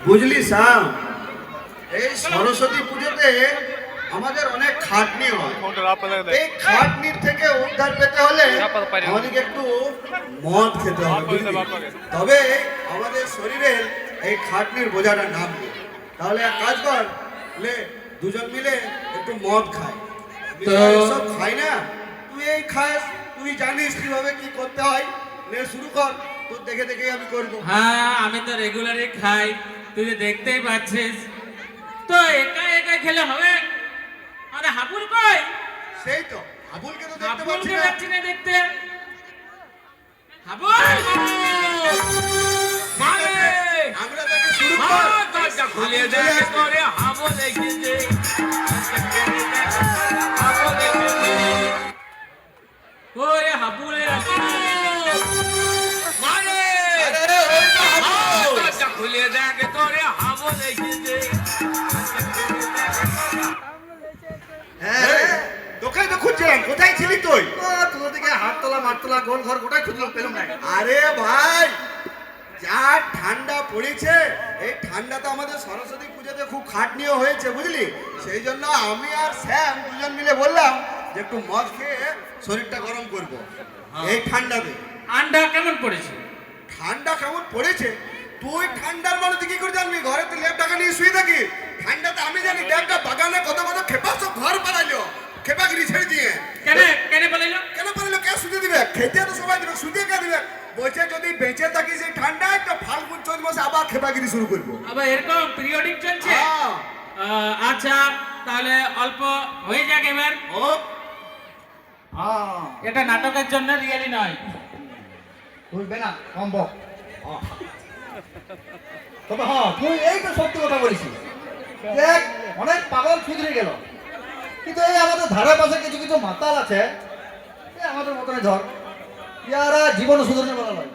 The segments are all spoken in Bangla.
বুঝলি শ্যাম, এই সরস্বতী পুজোতে আমাদের অনেক খাটনি হয়। এই খাটনির থেকে উদ্ধার পেতে হলে আমাদেরকে একটু মদ খেতে হবে, তবে আমাদের শরীরের এই খাটনির বোঝাটা নামবে। তাহলে এক কাজ কর, দুজন মিলে একটু মদ খাই। সব খাই না, তুই এই খাস, তুই জানিস কিভাবে কি করতে হয়। নে শুরু কর, তোর দেখে দেখে আমি করবো। হ্যাঁ, আমি তো রেগুলারই খাই, তুই দেখতেই পাচ্ছিস। তো একা একা খেলে হবে? আরে হাবুল কই? সেই তো হাবুলকে তো দেখতে হাবুলকে পাচ্ছি না দেখতে। হাবুল মানে আমরা তাকে শুরু কর। দরজা খুলে দে করে হাবুল এসেছে। হাবুল এসেছে। ওরে হাবুলের মানে দরজা খুলে দেখ করে হাবুল এসেছে। হ্যাঁ, তোকে তো খুঁজছিলাম, কোথায় ছিলি তুই? তোর দিকে হাততলা মারতলা গোল ঘর কোথায় খুঁজলাম, পেলাম না। আরে ভাই, যা ঠান্ডা পড়েছে, এই ঠান্ডাতে আমাদের সরস্বতী পুজোতে খুব খাটনিও হয়েছে, বুঝলি? সেই জন্য আমি আর শ্যাম দুজন মিলে বললাম যে একটু মদ খেয়ে শরীরটা গরম করব এই ঠান্ডাতে। ঠান্ডা কেমন পড়েছে? ঠান্ডা কেমন পড়েছে? তুই ঠান্ডার মানে তুই কি করে জানবি? ঘরে তুই ল্যাপ টাকা নিয়ে শুয়ে থাকি। ঠান্ডাতে আমি জানি, ড্যামটা বাগানে কত কত খেপা সব ঘর পালাইলো, খেপাগিরি ছেড়ে দিয়ে। কেন কেন পালাইলো? কেন পালাইলো? কে শুতে দিবে? খেতে তো সবাই দিবে, শুতে কে দিবে? বলছে যদি বেঁচে থাকি সেই ঠান্ডায়, তো ফাল্গুন চৈত মাসে আবার খেপাগিরি শুরু করবো। আবার এরকম পিরিয়ডিক চলছে? আচ্ছা, তাহলে অল্প হয়ে যাক এবার। ও এটা নাটকের জন্য, রিয়েলি নয়। বুঝবে না সম্ভব। তবে হ্যাঁ, তুই এই তো সত্যি কথা বলেছিস। দেখ, অনেক পাগল সুধরে গেল, কিন্তু এই আমাদের ধারে পাশে কিছু কিছু মাতাল আছে, আমাদের মতনে ধর, ইয়ারা জীবন সুধরে বলা নয়,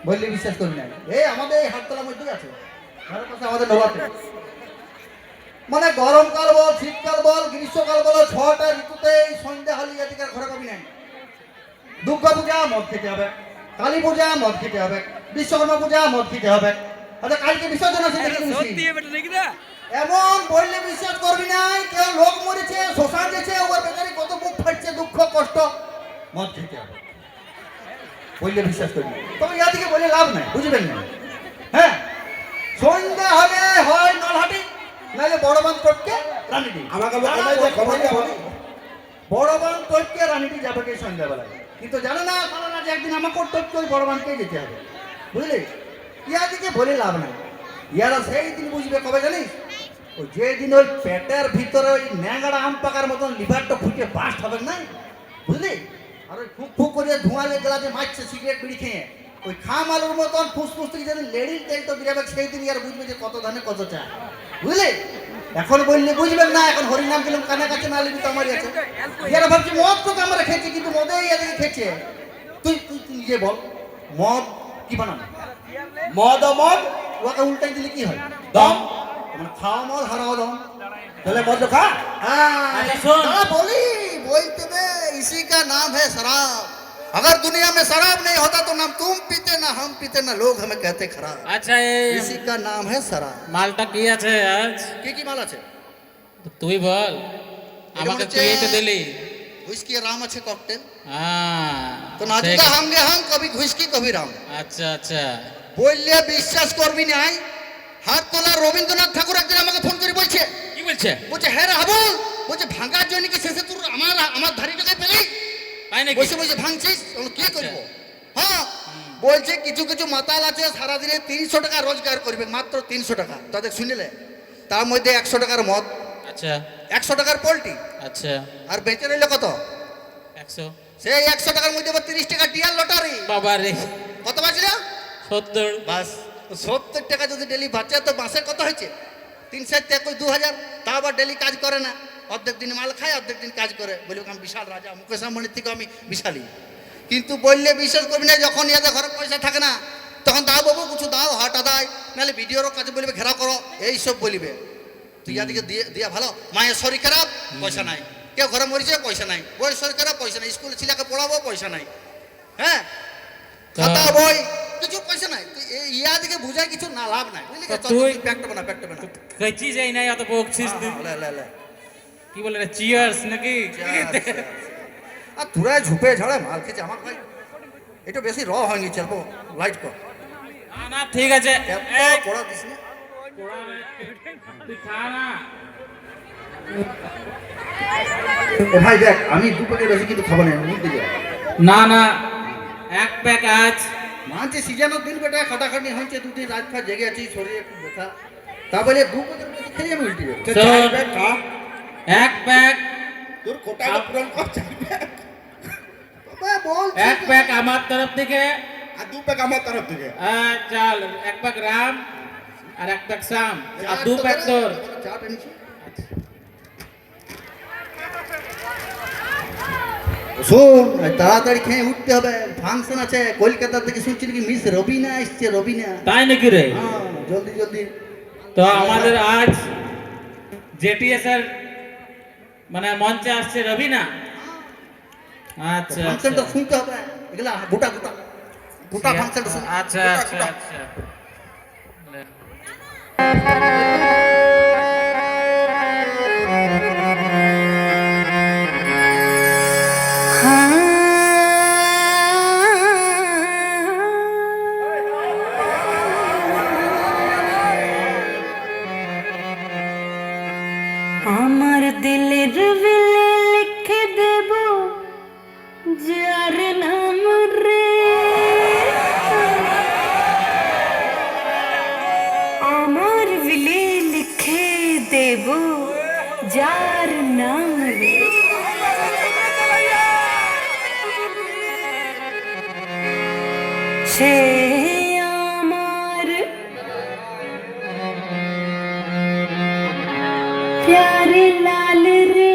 বললে বিশ্বাস করি না। এই আমাদের এই হাততলার মধ্যেই আছে, ধারে পাশে আমাদের নবাতে। মানে গরমকাল বল, শীতকাল বল, গ্রীষ্মকাল বল, 6টা ঋতুতে এই সন্ধ্যা হালি জাতিকার ঘরে কবি নাই। দুর্গা পূজা মদ খেতে হবে, কালী পূজা মদ খেতে হবে, বিশ্বকর্মা পূজা মদ খেতে হবে। আচ্ছা, কালকে বিসর্জন আছে, এমন বললে বিশ্বাস করবি না। কেউ লোক মরেছে, শ্মশান গেছে, ওর বেচারি কত বুক ফাটছে, দুঃখ কষ্ট, মদ খেতে হবে, বললে বিশ্বাস করবি। তবে ইয়া থেকে বলে লাভ নাই, বুঝবেন না? হ্যাঁ, সন্ধ্যা হলে হয় নলহাটি, নাহলে বড় বাঁধ টপকে রানীটি। আমাকে বড় বাঁধ টপকে রানীটি যাবে কি সন্ধ্যাবেলায়। কিন্তু জানো না, কারণ আজ একদিন আমাকে টপকে ওই বড় বাঁধকেই যেতে হবে, বুঝলি? ইয়া দিকে বলে লাভ নাই। ইয়ারা সেই দিন বুঝবে কবে জানিস? ও যেদিন ওই পেটের ভিতরে ওই ন্যাংড়া আম পাকার মতন লিভারটা ফুটে বাস্ট হবে না, বুঝলি? আর ওই ফুক ফুক করে ধোঁয়া গেলাতে মারছে সিগারেট বিড়ি খেয়ে, ওই খাম আলুর মতন ফুসফুস থেকে যেদিন লেডির তেল তো বেরাবে, সেই দিন ইয়ার বুঝবে যে কত ধানে কত চা, বুঝলি? এখন বললে বুঝবেন না। এখন হরিনাম দিলাম কানে কাছে, না লিবি তো আমারই আছে। ইয়ারা ভাবছি মদ তো আমরা খেয়েছি, কিন্তু মদেই এদিকে খেয়েছে। তুই তুই তুই নিজে বল, মদ কি বানানো? মদ মদ ওকে উল্টাই দিলে কি হয়? দম। মানে খাওয়া মদ, হারাও দম। তাহলে मत खा। बोली बोलते दे, इसी का नाम है शराब। अगर दुनिया में शराब नहीं होता तो ना तुम पीते ना हम पीते ना लोग हमें कहते खराब। अच्छा, इसी का नाम है शराब। মালটা কি আছে আজ? কি মাল আছে তুই বল, আমাকে তুই তো দিলি। হুইস্কি রাম আছে ককটেল। হ্যাঁ, তো নাচুদা হামগে হাম, কবি হুইস্কি কবি রাম। আচ্ছা আচ্ছা, বললে বিশ্বাস করবি নাই। হাত তোলা রবীন্দ্রনাথ ঠাকুর একদিন আমাকে ফোন করে বলছে। কি বলছে? বলছে হ্যাঁ রে হাবুল, বলছে ভাঙার জন্য কি শেষে তোর আমার ধারি টাকায় পেলি? তাই নাকি? বসে বসে ভাঙছিস, কি করবো? হ্যাঁ, বলছে কিছু কিছু মাতাল আছে সারাদিনে 300 টাকা রোজগার করবে, মাত্র 300 টাকা। তাদের শুনিলে তার মধ্যে 100 টাকার মদ, আচ্ছা 100 টাকার পোল্ট্রি, আচ্ছা, আর বেঁচে নিলে কত? 100। সেই 100 টাকার মধ্যে 30 টাকা ডিয়ার লটারি। বাবা রে, কত বাঁচল? 70। বাস 70 টাকা যদি ডেলি বাঁচে তো মাসে কত হয়েছে? 3 × 7 = 2000। তা আবার ডেলি কাজ করে না, অর্ধেক দিন মাল খায়, অর্ধেক দিন কাজ করে। বলি আমি বিশাল রাজা, মুকেশ আম্বানির থেকে আমি বিশালই। কিন্তু বললে বিশ্বাস করবি না, যখন ইয়াদের ঘরে পয়সা থাকে না, তখন দাও বাবু কিছু দাও, হাট ভোটটা দেয়, নাহলে বিডিওর কাছে বলবে ঘেরাও করো, এইসব বলিবে। তুই ইয়াদিকে দিয়ে দিয়া ভালো, মায়ের শরীর খারাপ, পয়সা নাই, কেউ ঘরে মরিছে, পয়সা নাই, বই শরীর খারাপ, পয়সা নাই, স্কুলে ছেলেকে পড়াবো, পয়সা নাই, হ্যাঁ, খাতা বই কিছু পয়সা নাই। তুই ইয়াদিকে বুঝাই কিছু না, লাভ নাই, বুঝলি? তুই প্যাকটা বানা, প্যাকটা বানা। কাঁচি যাই নাই অত বকছিস তুই। লে লে লে, কি বলে রে, চিয়ার্স নাকি? আর তোরা ঝুপে ঝাড়ে মাল খেয়েছে আমার ভাই, এটা বেশি র হয়ে গেছে, অল্প লাইট কর। না না ঠিক আছে, এত পড়া দিস না। তুই খা না। এ ভাই দেখ, আমি 2 প্যাকেট বেশি কিন্তু খাবো না, মুখ দিয়ে না না, এক প্যাক আজ। মানছে সিজনের দিন বেটা খাটাখাটি হয়েছে, 2 দিন রাত ফাত জেগে আছি, শরীরে একটু ব্যথা, তা বলে 2 প্যাকেট বেশি খেয়ে আমি উল্টি যাবো। শোন, এক প্যাক, তোর কোটা পূরণ কর, 4 প্যাক। বাবা বল, এক প্যাক আমার তরফ থেকে, আর 2 প্যাক আমার তরফ থেকে। চল, এক প্যাক রাম আর এক প্যাক শাম, আর 2 প্যাক তোর। চাট এনেছি। শোন, তাড়াতাড়ি খেয়ে উঠতে হবে, ফাংশন আছে কলকাতা থেকে, শুনছি নাকি মিস রবিনা এসছে, রবিনা। তাই নাকি রে? হ্যাঁ, জলদি জলদি। তো আমাদের আজ জেটিএস এর মানে মঞ্চে আসছে রবিনা। আচ্ছা ফাংশনটা শুনতে হবে, এগুলা গোটা গোটা গোটা ফাংশনটা শুন। আচ্ছা গোটা, আচ্ছা গোটা। আচ্ছা। আমার দিলের বিলে লিখে দেব যার নাম রে, আমার বিলে লিখে দেব যার নাম রে, সে আমার प्यारे लाल रे,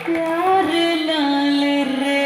प्यारे लाल रे।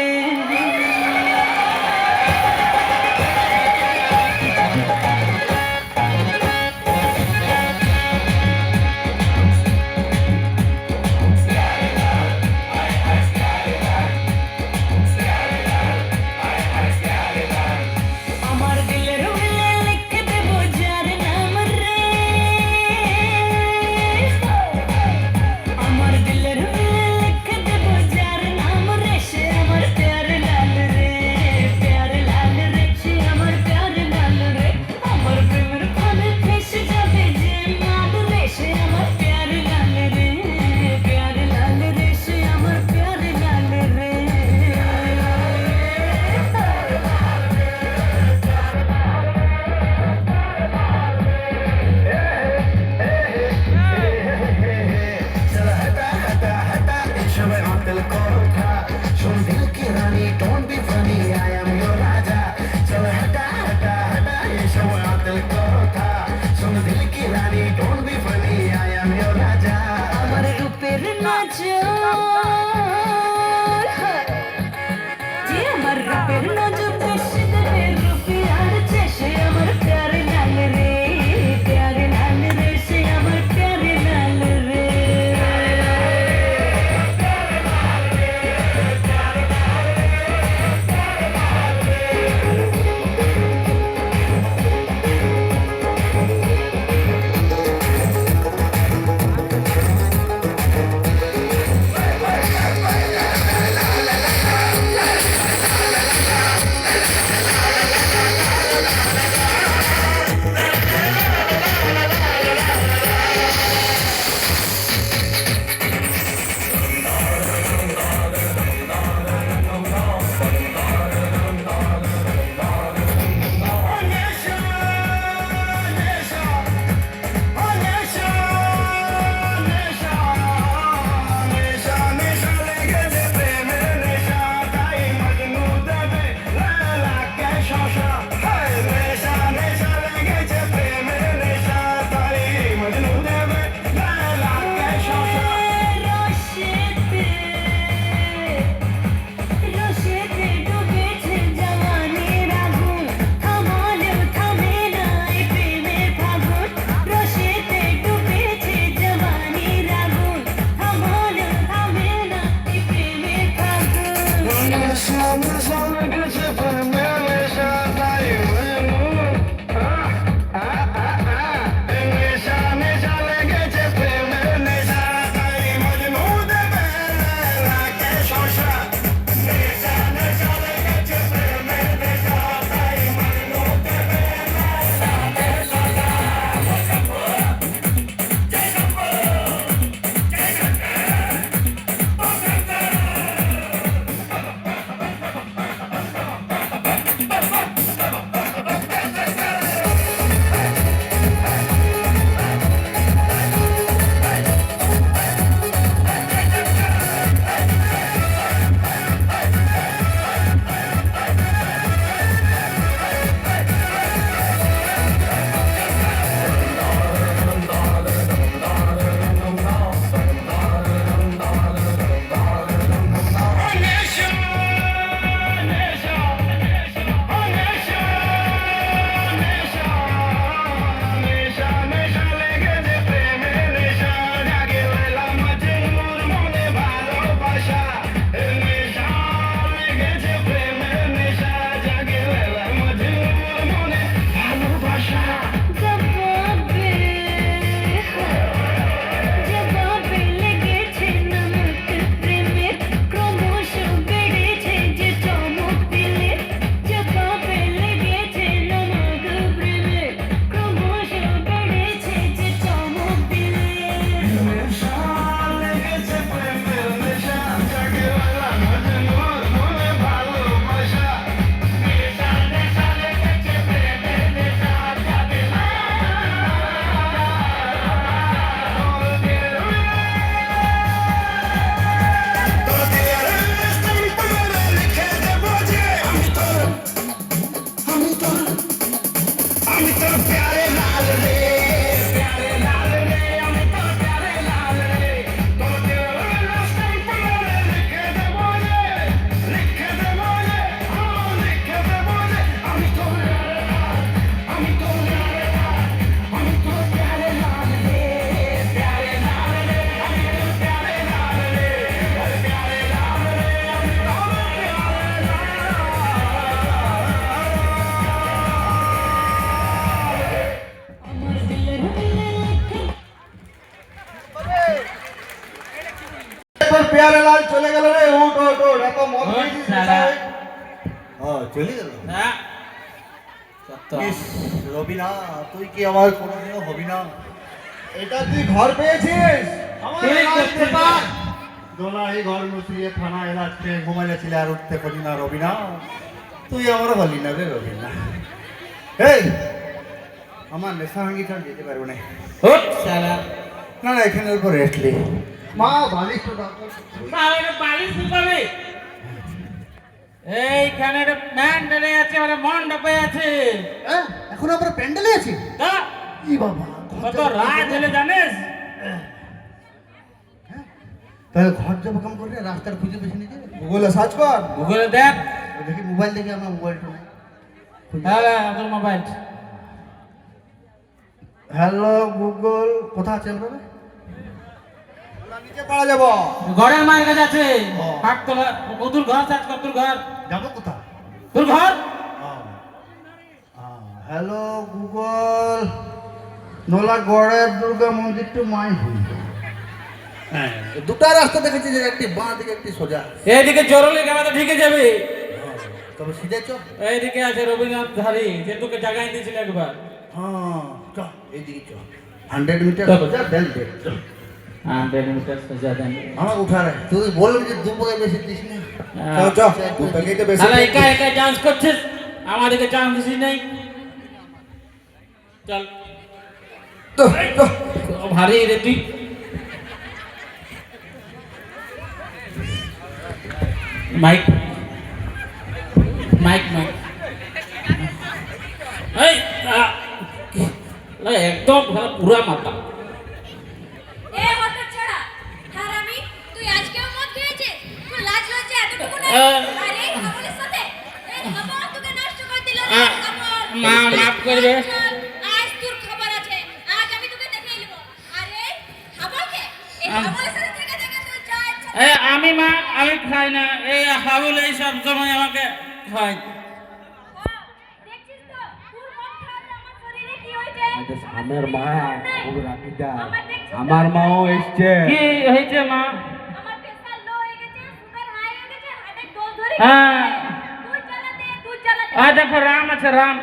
তোর পেয়ারে লাল চলে গেল রে, উঠ উঠ উঠ, এত মদ ওঠ খেয়েছিস শালা। রে। চলে গেল। হ্যাঁ সত্য। ইস, রবিনা তুই কি আমার কোনোদিনও হবি না? এটা তুই ঘর পেয়েছিস? আমার তুই লাল করতে পেপার। পার। দোলা এই ঘর মুসিয়ে থানায় রাত্রে ঘুমাইলে ছিলে আর উঠতে পারি না রবিনা, তুই আমার হলি না রে রবিনা। এই আমার নেশা ভাঙ্গি ছাড় যেতে পারবো না। ওঠ শালা। না না এখানের উপর রেখলি মা বালিশ তো দাও। শালা এটা বালিশ দিবাবে। এইখানে একটা প্যান্ডেলে আছে, ওটা মণ্ডপে আছে। হ্যাঁ, এখন আমরা প্যান্ডেলে আছি। তা ই বাবা, কত রাত হলে জানিস? তাহলে ঘর যাবো কাম করে রাস্তার খুঁজে পেছনে নিজে গুগলে সার্চ কর। গুগলে দেখ। দেখি মোবাইল দেখি আমার মোবাইলটা নেই। হ্যাঁ তোর মোবাইল। হ্যালো গুগল, কোথায় আছে আমরা? নিচে পাড়া যাবো। ঘরের মায়ের কাছে আছে। ও। হাট তোলা তোর ঘর সার্চ কর, তোর ঘর। যাবো কোথায়? তোর ঘর। হ্যালো গুগল, নোলাগড়ের দুর্গা মন্দির টু মাই হোম। হ্যাঁ, দুটা রাস্তা দেখেছি, যে একটি বাঁ দিকে একটি সোজা। এইদিকে জরুরি ক্যামেরা ঢুকে যাবে। তবে সিধে চ। এইদিকে আছে রবীন্দ্রনাথ ধারী, যে তোকে জাগাই দিয়েছিল একবার। হ্যাঁ চ, এইদিকে চ। 100 মিটার চল। সোজা দেন দে। চল। 100 মিটার সোজা দেন। আমার উঠা রে, তুই বলবি যে দু পকে বেশি দিস না। হ্যাঁ। চল চল, দুটাকেই তো বেশি। শালা একা একা ডান্স করছিস, আমাদেরকে চান্স দিছিস নাই। চল। তো, তো। খুব ভারী রে তুই। মাইক মাইক মাইক এই একদম পুরা মাথা। এ হতচ্ছাড়া হারামি, তুই আজকেও মদ খেয়েছিস? তোর লাজ লজ্জা এতটুকু নাই? আরে আমাদের সাথে এই বাবা তোকে নষ্ট করে দিল রে কাপড়। মা মাফ করবে। আজ তোর খবর আছে, আজ আমি তোকে দেখিয়ে নেব। আরে খাবার কে? এই খাবারের সাথে থেকে থেকে তুই যা ইচ্ছা আমি মা আমি খাই না, এই হাবুল এই সব সময় আমাকে খাই। দেখছিস তো তোর মন খারাপ আমার শরীরে কি হয়েছে আমার মা খুব রাগিটা, আমার দেখছিস তো? আমার মাও এসছে। কি হয়েছে মা? আমার প্রেসার লো হয়ে গেছে, সুগার হাই হয়ে গেছে, হার্টের ডোজ ধরে হ্যাঁ। গেছে। তুই চালাতে আর দেখো রাম আছে, রাম।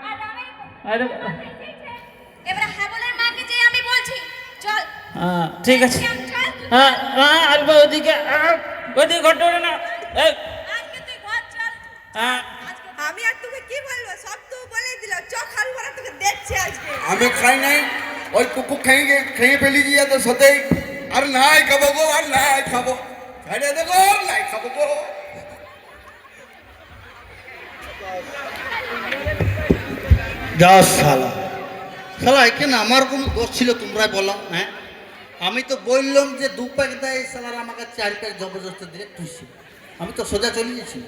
আর আমি আর দেখো। এবারে হাবলের মাকে যে আমি বলছি চল হ্যাঁ ঠিক আছে। চল হ্যাঁ হ্যাঁ আর ওদিকে ওদিকে ঘটে না। এই, আজকে তুই ঘর চল হ্যাঁ আমি আর তোকে কি বলবো, সব তো বলে দিল। চোখ হাল ভরা তোকে দেখছে আজকে। আমি খাই নাই, ওই কুকুর খেয়ে ফেলি গিয়ে তো সতেই আর নাই খাবো গো, আর নাই খাবো, ছেড়ে দেবো, আর নাই খাবো গো। যা শালা শালা এখানে আমার কোনো দোষ ছিল তোমরা বলো? হ্যাঁ আমি তো বললাম যে 2 প্যাক দেয়, শালার আমাকে 4 প্যাক জবরদস্তি দিলে খুশি, আমি তো সোজা চলে গেছি।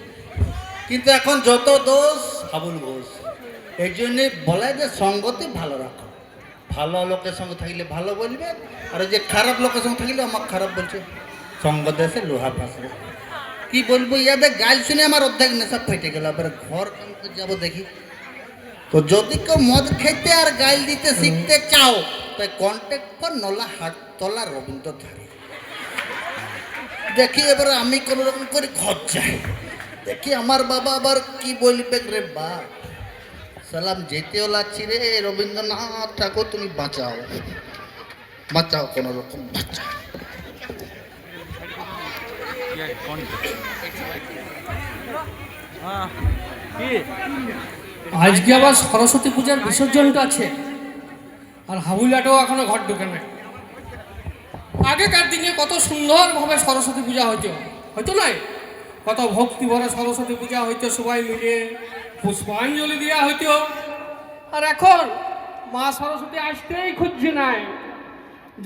কিন্তু এখন যত দোষ হাবুল ঘোষ। এই জন্যে বলে যে সঙ্গতে ভালো রাখো, ভালো লোকের সঙ্গে থাকলে ভালো বলবে, আর যে খারাপ লোকের সঙ্গে থাকলে আমার খারাপ বলছে। সঙ্গ দেশে লোহা ফাঁসবে, কি বলবো, ইয়াদের গাল শুনে আমার অর্ধেক নেশা ফেটে গেল। এবার ঘর যাবো দেখি। তো যদি কেউ মদ খেতে আর গাইল দিতে শিখতে চাও তাই কন্ট্যাক্ট কর নলা হাটতলা রবীন্দ্র ধারে। দেখি এবার আমি কোনো রকম করে ঘর যাই, দেখি আমার বাবা আবার কি বলবে রে বা সালাম যেতেও লাগছি রে রবীন্দ্রনাথ ঠাকুর, তুমি বাঁচাও বাঁচাও, কোনো রকম বাঁচাও। আজকে আবার সরস্বতী পূজার বিসর্জনটা আছে, আর হাবুলাটাও এখনো ঘর ঢুকে নাই। আগেকার দিনে কত সুন্দরভাবে সরস্বতী পূজা হয়তো নাই, কত ভক্তি ভরে সরস্বতী পূজা হইতো, সবাই মিলে পুষ্পাঞ্জলি দেওয়া হইতো। আর এখন মা সরস্বতী আসতেই খুঁজছে নাই।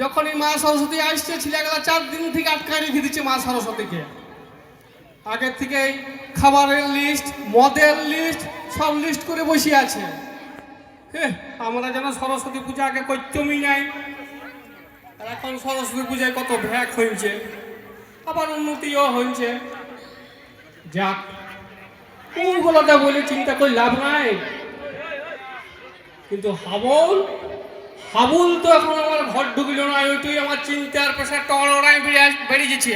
যখনই মা সরস্বতী আসছে ছেলেগুলা 4 দিন থেকে আটকায় রেখে দিচ্ছে মা সরস্বতীকে। আগের থেকেই খাবারের লিস্ট, মদের লিস্ট, সব লিস্ট করে বসে আছে। আমরা যেন সরস্বতী পূজা আগে করতেই নাই, আর এখন সরস্বতী পূজায় কত ভ্যাক হয়েছে, আবার উন্নতিও হয়েছে। যাক, ওগুলোটা বলে চিন্তা করে লাভ নাই। কিন্তু হাবুল তো এখন আমার ঘর ঢুকলো না, ওইটাই আমার চিন্তার পেশার টড়াই বেড়ে গেছে।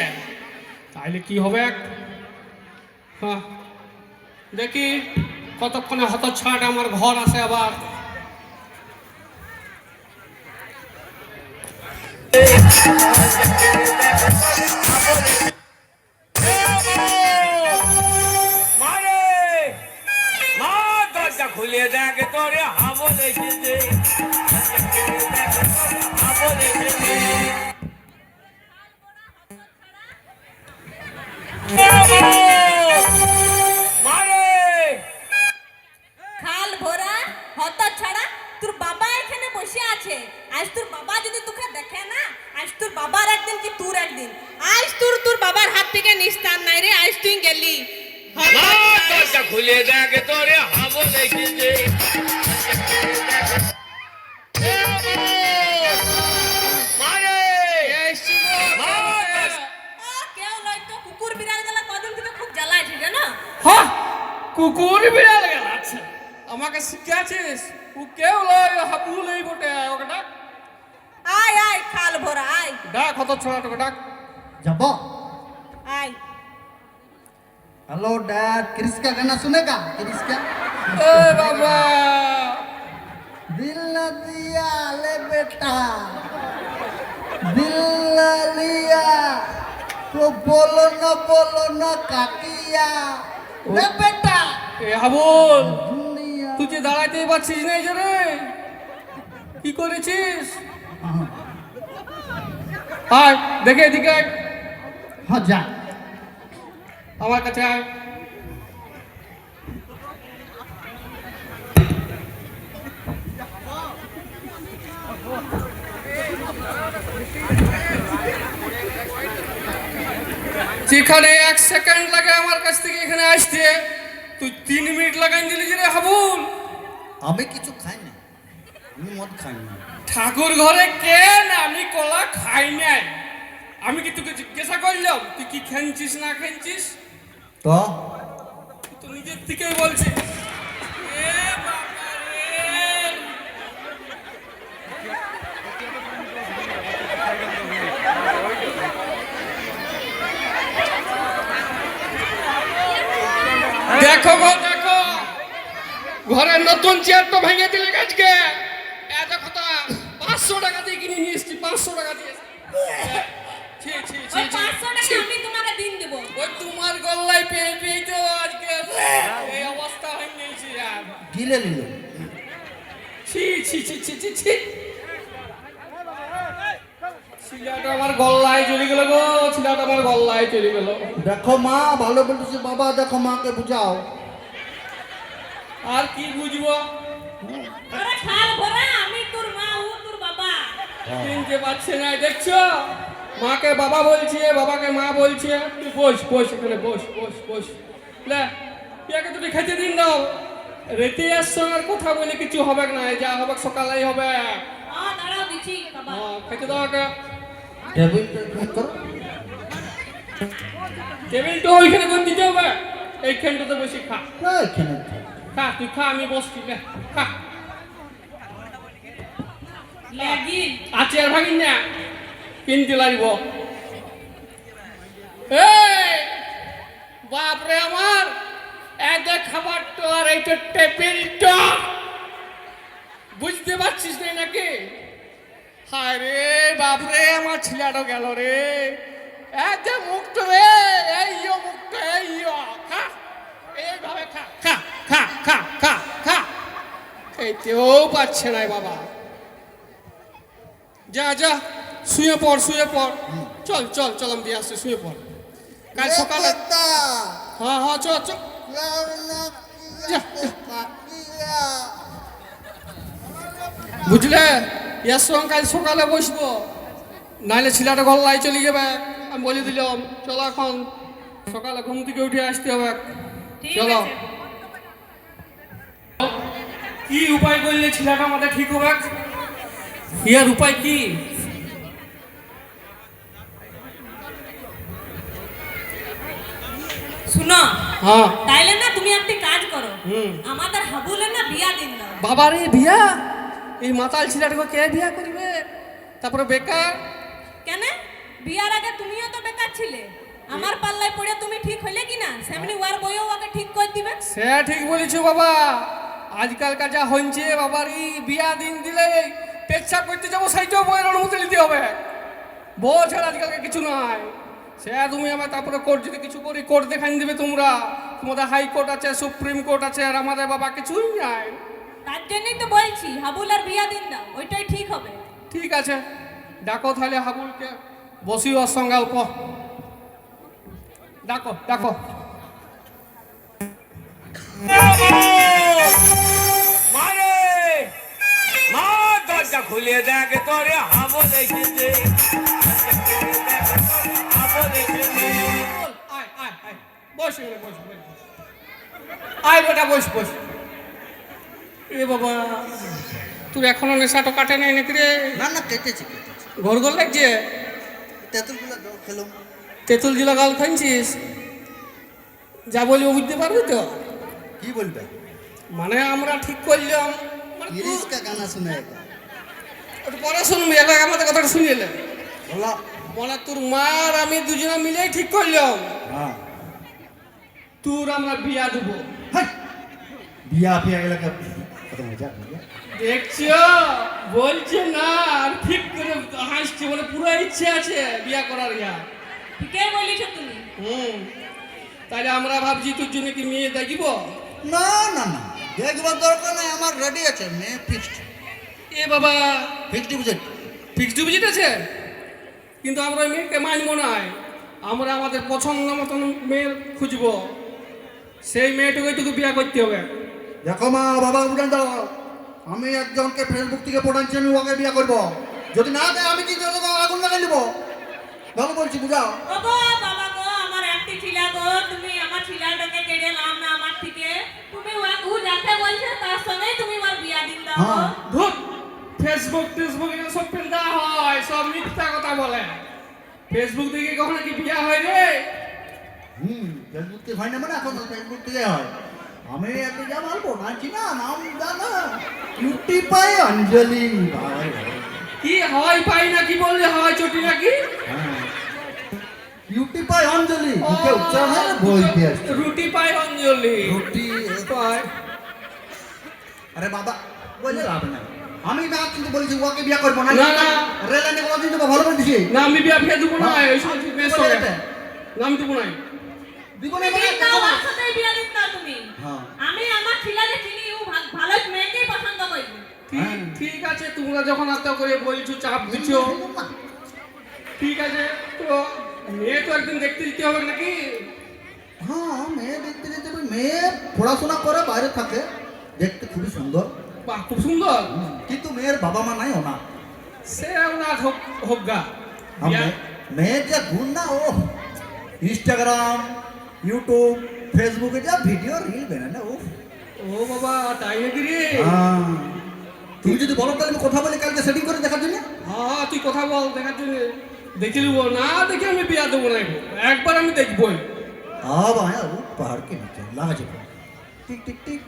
তাইলে কি হবে? হ্যাঁ দেখি কতক্ষণে হতচ্ছাট আমার ঘর আসে আবার। খুলে দেখ তোরে হাবল এসেছে, হাবল এসেছে। খাল ভরা হত ছাড়া তোর বাবা এখানে বসে আছে। আজ তোর বাবা যদি তোকে দেখে না, আজ তোর বাবার একদিন কি তোর একদিন। আজ তোর বাবার হাত থেকে নিস্তার নাই রে, আজ তুই গেলি। দরজা খুলে দেখ তোরে হাবল এসেছে। কেউ লয় তো কুকুর বিড়াল গেলা কদিন থেকে খুব জ্বালাইছে জানো। হ্যাঁ কুকুর বিড়াল গেল, আচ্ছা আমাকে শিখিয়েছিস? ও কেউ লয়, হাবুল এই বটে, ওকে ডাক। আয় আয় খাল ভরা আয়, ডাক হতচ্ছাট, ওকে ডাক। যাব। আয়। हेलो डैड, क्रिस का गाना सुनेगा? क्रिस का এ বাবা, दिल न दिया ले बेटा, दिल न लिया तो बोलो न काकिया ले बेटा। এ হাবুল दुनिया তুই যে দাঁড়াতেই পারছিস না, এই যে রে কি করেছিস? আয় দেখে এদিকে আয়, हाँ जा। আমার কাছে আয়। যেখানে 1 সেকেন্ড লাগে আমার কাছ থেকে এখানে আসতে, তুই 3 মিনিট লাগাই দিলি যে রে হাবুল। আমি কিছু খাই না, আমি মদ খাই না। ঠাকুর ঘরে কেন আমি কলা খাই নাই, আমি কি তোকে জিজ্ঞাসা করলাম তুই কি খেলছিস না খেলছিস? তো তুই তো নিজের থেকেই বলছিস। এ বাবা রে! দেখো গো দেখো, ঘরের নতুন চেয়ার তো ভেঙে দিলে আজকে। এত কথা 500 টাকা দিয়ে কিনে নিয়ে এসছি, 500 টাকা দিয়ে। ছি ছি ছি ওই ছি। 500 টাকা আমি তোমাকে দিন দেব। ওই তোমার গল্লায় পেয়ে পেয়ে তো আজকে এই অবস্থা হয়ে গেছে। আর গিলে নিল। ছি ছি ছি ছি ছি ছি। ছিলাটা আমার গল্লায় চলে গেল গো, ছিলাটা আমার গল্লায় চলে গেল। দেখো মা, ভালো বলতেছি বাবা, দেখো মাকে বুঝাও। আর কি বুঝবো? আরে খাল ভরা আমি তোর মা, ও তোর বাবা। চিনতে পারছে না, দেখছো? মাকে বাবা বলছে, বাবাকে মা বলছে। তুই বস বস, এখানে বস বস বস। লে ইয়াকে তুমি খেতে দিন দাও। রেতিয়ার সঙ্গে কথা বলে কিছু হবে না, যা হবে সকালেই হবে। দাঁড়াও দিচ্ছি বাবা। খেতে দাও আগে। টেবিলটা ঠিক করো। টেবিলটা ওইখানে করে দিতে হবে। এইখানটাতে বসে খা। না এখানে খা, তুই খা, আমি বসছি। লে খা। লাগি আছে আর ভাগিন না, কিনতে লাগবো। এই বাপরে আমার, এদের খাবারটা আর এইটা টেবিলটা বুঝতে পারছিস না নাকি? হায় রে বাপরে, আমার ছেলেটা গেল রে। এদের মুখটা রে, এই মুখটা, এই খা, এইভাবে খা খা খা খা খা খা। এইতেও পাচ্ছে না বাবা। যা যা, শুয়ে পড় শুয়ে পড়। চল চল চল, আমি দিয়ে আসছি, শুয়ে পড়। কাল সকালে হ্যাঁ হ্যাঁ চল চল। যা, যা। বুঝলে, এর সঙ্গে কাল সকালে বসবো, নাইলে ছেলেটা গল্লায় চলে যাবে। আমি বলে দিলাম চলো, এখন সকালে ঘুম থেকে উঠে আসতে হবে। চলো। কি উপায় করলে ছেলেটা আমাদের ঠিক হবে? ইয়ার উপায় কি? শুনো, হ্যাঁ তাইলে না তুমি একটি কাজ করো, হুম। আমাদের হাবুলে না বিয়া দিন দাও। বাবারে বিয়া? এই মাতাল ছেলেটাকে কে বিয়া করবে? তারপরে বেকার। কেন? বিয়ার আগে তুমিও তো বেকার ছিলে। আমার পাল্লায় পড়ে তুমি ঠিক হইলে কি না, সেমনি ওয়ার বইও ওকে ঠিক করে দিবে। সে ঠিক বলেছো বাবা। আজকালকার যা হচ্ছে বাবারি, বিয়া দিন দিলে পেচ্ছা করতে যাবো, সেইটাও বইয়ের অনুমতি নিতে হবে। বউ ছাড়া আজকালকে কিছু নাই। সে তুমি আমার তারপরে কোর্ট যদি কিছু করি, কোর্ট দেখান দিবে তোমরা। তোমাদের হাইকোর্ট আছে, সুপ্রিম কোর্ট আছে, আর আমাদের বাবা কিছুই নাই। তার জন্যই তো বলছি হাবুল আর বিয়া দিন দাও, ওইটাই ঠিক হবে। ঠিক আছে, ডাকো তাহলে হাবুলকে, বসি ওর সঙ্গে অল্প। ডাকো ডাকো। মারে মা, দরজা খুলে দেখ তোরে হাবল এসেছে, হাবল এসেছে। আয় আয় আয়, বস এখানে, বস বস। আয় বেটা, বস বস। এ বাবা, তোর এখনো নেশাটা কাটে নাই নাকি রে? না না কেটেছি। ঘর ঘর লাগছে। তেঁতুলগুলো খেলাম। তেঁতুল জিলা গাল খাইছিস? যা বলি ও বুঝতে পারবি তো? কি বলবে? মানে আমরা ঠিক করলাম, মানে ইরিশ কা গানা শুনে একটু পরে শুনবি, এবার আমাদের কথাটা শুনে এলে। বলো। মানে তোর মা আর আমি দুজনে মিলেই ঠিক করলাম, হ্যাঁ। তোর আমরা বিয়া দেবো। হাই, বিয়া ফিয়া গেলে কত মজা। দেখছো, বলছে না, আর ঠিক করে হাসছে, মানে পুরো ইচ্ছে আছে বিয়া করার। ইয়া ঠিকই বলিছ তুমি। তাহলে আমরা ভাবছি তোর জন্য কি মেয়ে দেখব? না না না, দেখবার দরকার নাই, আমার রেডি আছে, মেয়ে ফিক্সড। এ বাবা, ফিক্সড ডিপোজিট। ফিক্সড ডিপোজিট আছে? কিন্তু আমরা ওই মেয়েকে মানবো না। আমরা আমাদের পছন্দ মতন মেয়ে খুঁজবো, সেই মেয়েটুকুই তোকে বিয়া করতে হবে। দেখো মা, বাবা উঠান দাও। আমি একজনকে ফেসবুক থেকে পড়াচ্ছি, আমি ওকে বিয়া করবো। যদি না দেয় আমি কি করবো? আগুন লাগাই নেবো। ভালো বলছি, বুঝাও। ও গো বাবা গো, আমার একটি ছিলা গো, তুমি আমার ছিলাটাকে কেড়ে নাম না আমার থেকে। তুমি ও যাকে বলছো তার সঙ্গে তুমি আমার বিয়া দিন দাও। হ্যাঁ। ধুত, ফেসবুক টেসবুক এগুলো সব ফেলতে হয়, সব মিথ্যা কথা বলে। ফেসবুক থেকে কখনো কি বিয়া হয় রে? ফেসবুক থেকে হয় না মানে এখন ফেসবুক থেকে হয়। আমি একটা যা বলবো নাচি না, নাম জানো কিউটি পাই অঞ্জলি ভাই। কি হয় পাই না কি বললে হয় চটি নাকি? কিউটি পাই অঞ্জলি মুখে উচ্চারণ হয় না, বই দিয়ে আসছে। রুটি পাই অঞ্জলি। রুটি পাই। আরে বাবা বলে লাভ নাই। আমি না কিন্তু বলেছি ওকে বিয়ে করবো না। না, না। রেলানে কোনদিন তো ভালো করে দিছি। না আমি বিয়া ফেলে দেবো না, এই সব বেশ বলে হবে। এটা। না আমি দেবো না। জীবনে মানে দিন দাও, ওর সাথেই বিয়া দিন দাও তুমি। হ্যাঁ। আমি আমার ছেলেকে চিনি, ও ভালো মেয়েকেই পছন্দ করি। ঠিক আছে, তোমরা যখন এত করে বলছো, চাপ দিচ্ছো, ঠিক আছে। তো মেয়ে তো একদিন দেখতে দিতে হবে নাকি? হ্যাঁ মেয়ে দেখতে যেতে হবে। মেয়ে পড়াশোনা করে বাইরে থাকে, দেখতে খুবই সুন্দর, বাহ খুব সুন্দর। কিন্তু মেয়ের বাবা মা নাই ওনা। সে ওনার হোক গা। মেয়ের যা গুণ না, ও ইনস্টাগ্রাম ইউটিউব ফেসবুকে যা ভিডিও রিল বেনা না, ও বাবা তাই নাকি রে? তুমি যদি বলো তাহলে আমি কথা বলে কালকে সেটিং করে দেখার জন্য। হ্যাঁ তুই কথা বল, দেখার জন্য দেখে নেবো। না দেখে আমি বিয়া দেবো না, একবার আমি দেখবোই। अब आया वो पहाड़ के नीचे लाजवाब। टिक टिक टिक।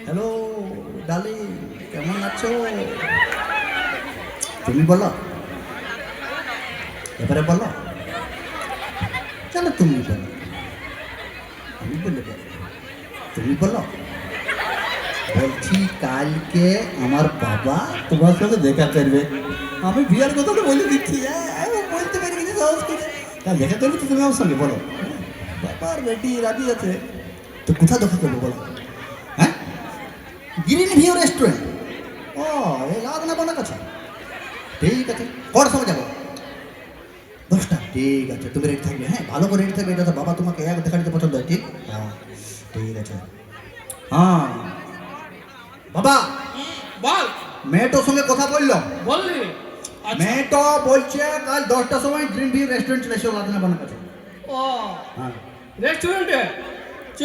हेलो डाली কেমন আছো? তুমি বলো, এবারে বলো। কেন তুমি বলো? আমি বলে বলো, তুমি বলো। বলছি কালকে আমার বাবা তোমার সাথে দেখা করবে। আমি বিয়ার কথা তো বলে দিচ্ছি, বলতে পেরে গেছি সাহস করে। কাল দেখা করবে তো তুমি আমার সঙ্গে, বলো। বাবার বেটি রাজি আছে তো কোথায় দেখা করবো বলো? হ্যাঁ, গ্রিন ভিউ রেস্টুরেন্ট। ও এই লাদনা বানা কাছে। ঠিক আছে, কটার সময় যাবো? 10টা। ঠিক আছে, তুমি রেডি থাকবে। হ্যাঁ ভালো করে রেডি থাকবে, এটা তো বাবা তোমাকে এক দেখা দিতে পছন্দ হয়। ঠিক, হ্যাঁ ঠিক আছে। হ্যাঁ বাবা বল। মেয়েটোর সঙ্গে কথা বললো, বললি? মেয়েটো বলছে কাল 10টার সময় গ্রিন ভিউ রেস্টুরেন্ট চলে এসো লাদনা বানা কাছে। ও হ্যাঁ রেস্টুরেন্টে চ,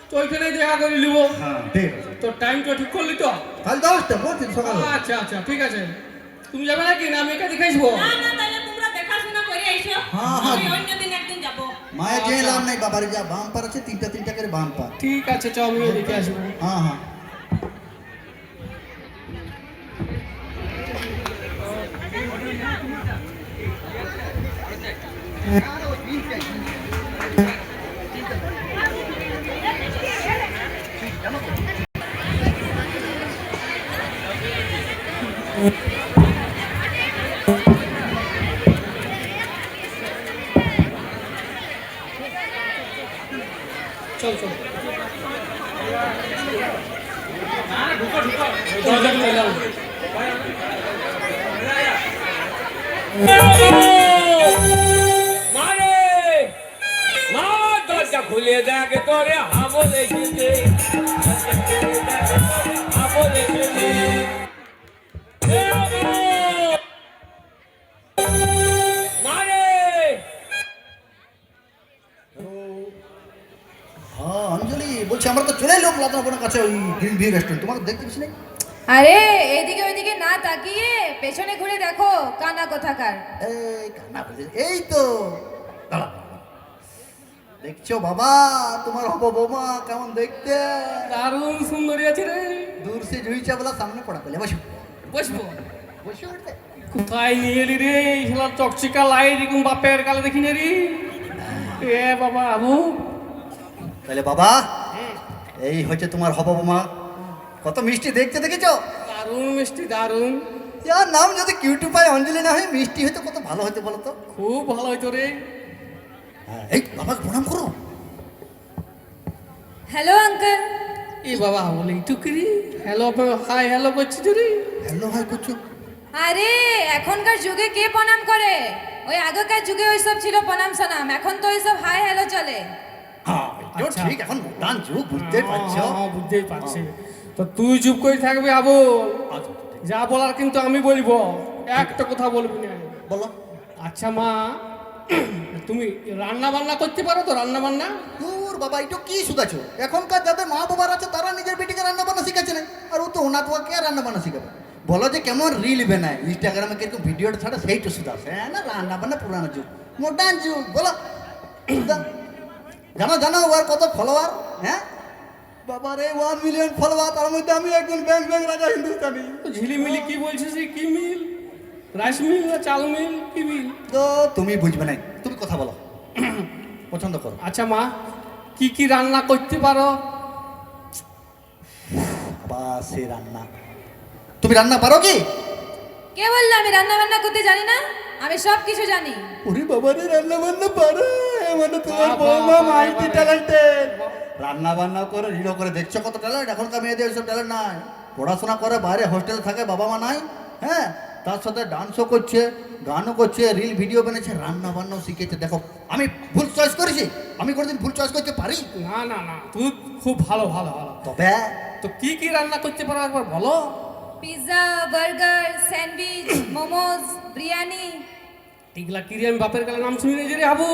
তো ওইখানে দেখা করে নিব। হ্যাঁ ঠিক আছে। তো টাইমটা ঠিক করলি তো? কাল 10টা বলছি সকালে। আচ্ছা আচ্ছা ঠিক আছে। তুমি যাবে নাকি না আমি একা দেখাইবো? না না, তাহলে তোমরা দেখাশোনা করে আইসো। হ্যাঁ, হ্যাঁ। আমি অন্য দিন একদিন যাব। মায়ের যে লাভ নাই, বাবার যা বাম পার আছে, তিনটা করে বাম পার। ঠিক আছে চ, আমি দেখে আসবো। হ্যাঁ হ্যাঁ চল চল। দরজা খুলে দাও। মারে মা দরজা খুলে দেখ তোরে হাবো লেগেছে, হাবো লেগেছে। মারে হ্যাঁ অঞ্জলি বলছি, আমরা তো চলে এলাম লাদনার কাছে ওই গ্রিন ভিউ রেস্টুরেন্ট। তোমাকে দেখতে পেয়েছি না? আরে এদিকে ওইদিকে না তাকিয়ে পেছনে ঘুরে দেখো, কানা কোথাকার। এই কান্না বলছে, এই তো দাঁড়া। দেখছো বাবা তোমার হবো বৌমা কেমন দেখতে? দারুণ সুন্দরী আছে রে। দূর সে জুই চাবলা সামনে পড়া পেলে বসো বসবো? বসে উঠতে। কোথায় নিয়ে এলি রে? শালা চকচিকা লাইট এরকম বাপের কালে দেখি না রে। এ বাবা আবু। তাহলে বাবা এই হচ্ছে তোমার হবো বৌমা। কত মিষ্টি দেখতে, দেখেছো? দারুণ মিষ্টি, দারুণ। ইয়ার নাম যদি কিউটি পাই অঞ্জলি না হয় মিষ্টি হয়তো কত ভালো হতো বলো তো। খুব ভালো হইতো রে। এই বাবাকে প্রণাম করো। Hello uncle. এ বাবা বলে টুকরি হ্যালো হাই হ্যালো করছি তো রে। হ্যালো হাই করছো? আরে এখনকার যুগে কে প্রণাম করে? ওই আগেকার যুগে ওইসব ছিল প্রণাম সনাম, এখন তো ওইসব হাই হ্যালো চলে। হ্যাঁ এটাও আচ্ছা। ঠিক, এখন মডার্ন যুগ, বুঝতেই পারছো। হ্যাঁ বুঝতেই পারছি। তো তুই চুপ করে থাকবি আবু, যা বলার কিন্তু আমি বলবো, একটা কথা বলবি না। বলো। আচ্ছা মা, তুমি রান্না বান্না করতে পারো তো? রান্না বান্না? দূর বাবা, এটা কি শুধাছো? এখনকার যাদের মা বাবার আছে তারা নিজের বেটিকে রান্না বান্না শিখাচ্ছে না, আর ও তো ওনা তোমাকে রান্না বান্না শিখাবে। বলো যে কেমন রিল বানায় ইনস্টাগ্রামে কিরকম ভিডিওটা ছাড়া সেইটা শুধু আসে হ্যাঁ না রান্না বান্না পুরানো যুগ মডার্ন যুগ বলো শুধু। জানো জানো ওর কত ফলোয়ার হ্যাঁ বাবা রে 1 মিলিয়ন ফলোয়ার, তার মধ্যে আমি একজন ব্যাংক রাজা হিন্দুস্তানি। ঝিলিমিলি কি বলছিস এই কি মিল? রাইস মিল না চাল মিল কি মিল? তো তুমি বুঝবে না, তুমি কথা বলো পছন্দ করো। আচ্ছা মা, কি কি রান্না করতে পারো? বাবা সে রান্না, তুমি রান্না পারো কি? কে বললো আমি রান্না বান্না করতে জানি না? আমি সব কিছু জানি। ওরে বাবা রে রান্না বান্না পারে, মানে তোমার বাবা, বৌমা বাবা, মাল্টি বাবা। ট্যালেন্টেড। রান্না বান্না করে রিলো করে দেখছো কত ট্যালেন্ট। এখনকার মেয়েদের ওইসব ট্যালেন্ট নাই, পড়াশোনা করে বাইরে হোস্টেলে থাকে, বাবা মা নাই, হ্যাঁ তার সাথে ডান্সও করছে, গানও করছে, রিল ভিডিও বানাচ্ছে, রান্না বান্নাও শিখেছে। দেখো আমি ভুল চয়েস করেছি? আমি কোনোদিন ভুল চয়েস করতে পারি? না না না, তুই খুব ভালো ভালো ভালো। তবে তো কি কি রান্না করতে পারো একবার বলো। Pizza, burger, sandwich, momos, biryani. এগুলা কি রে, আমি বাপের গেলা নাম শুনি না যে রে আবু।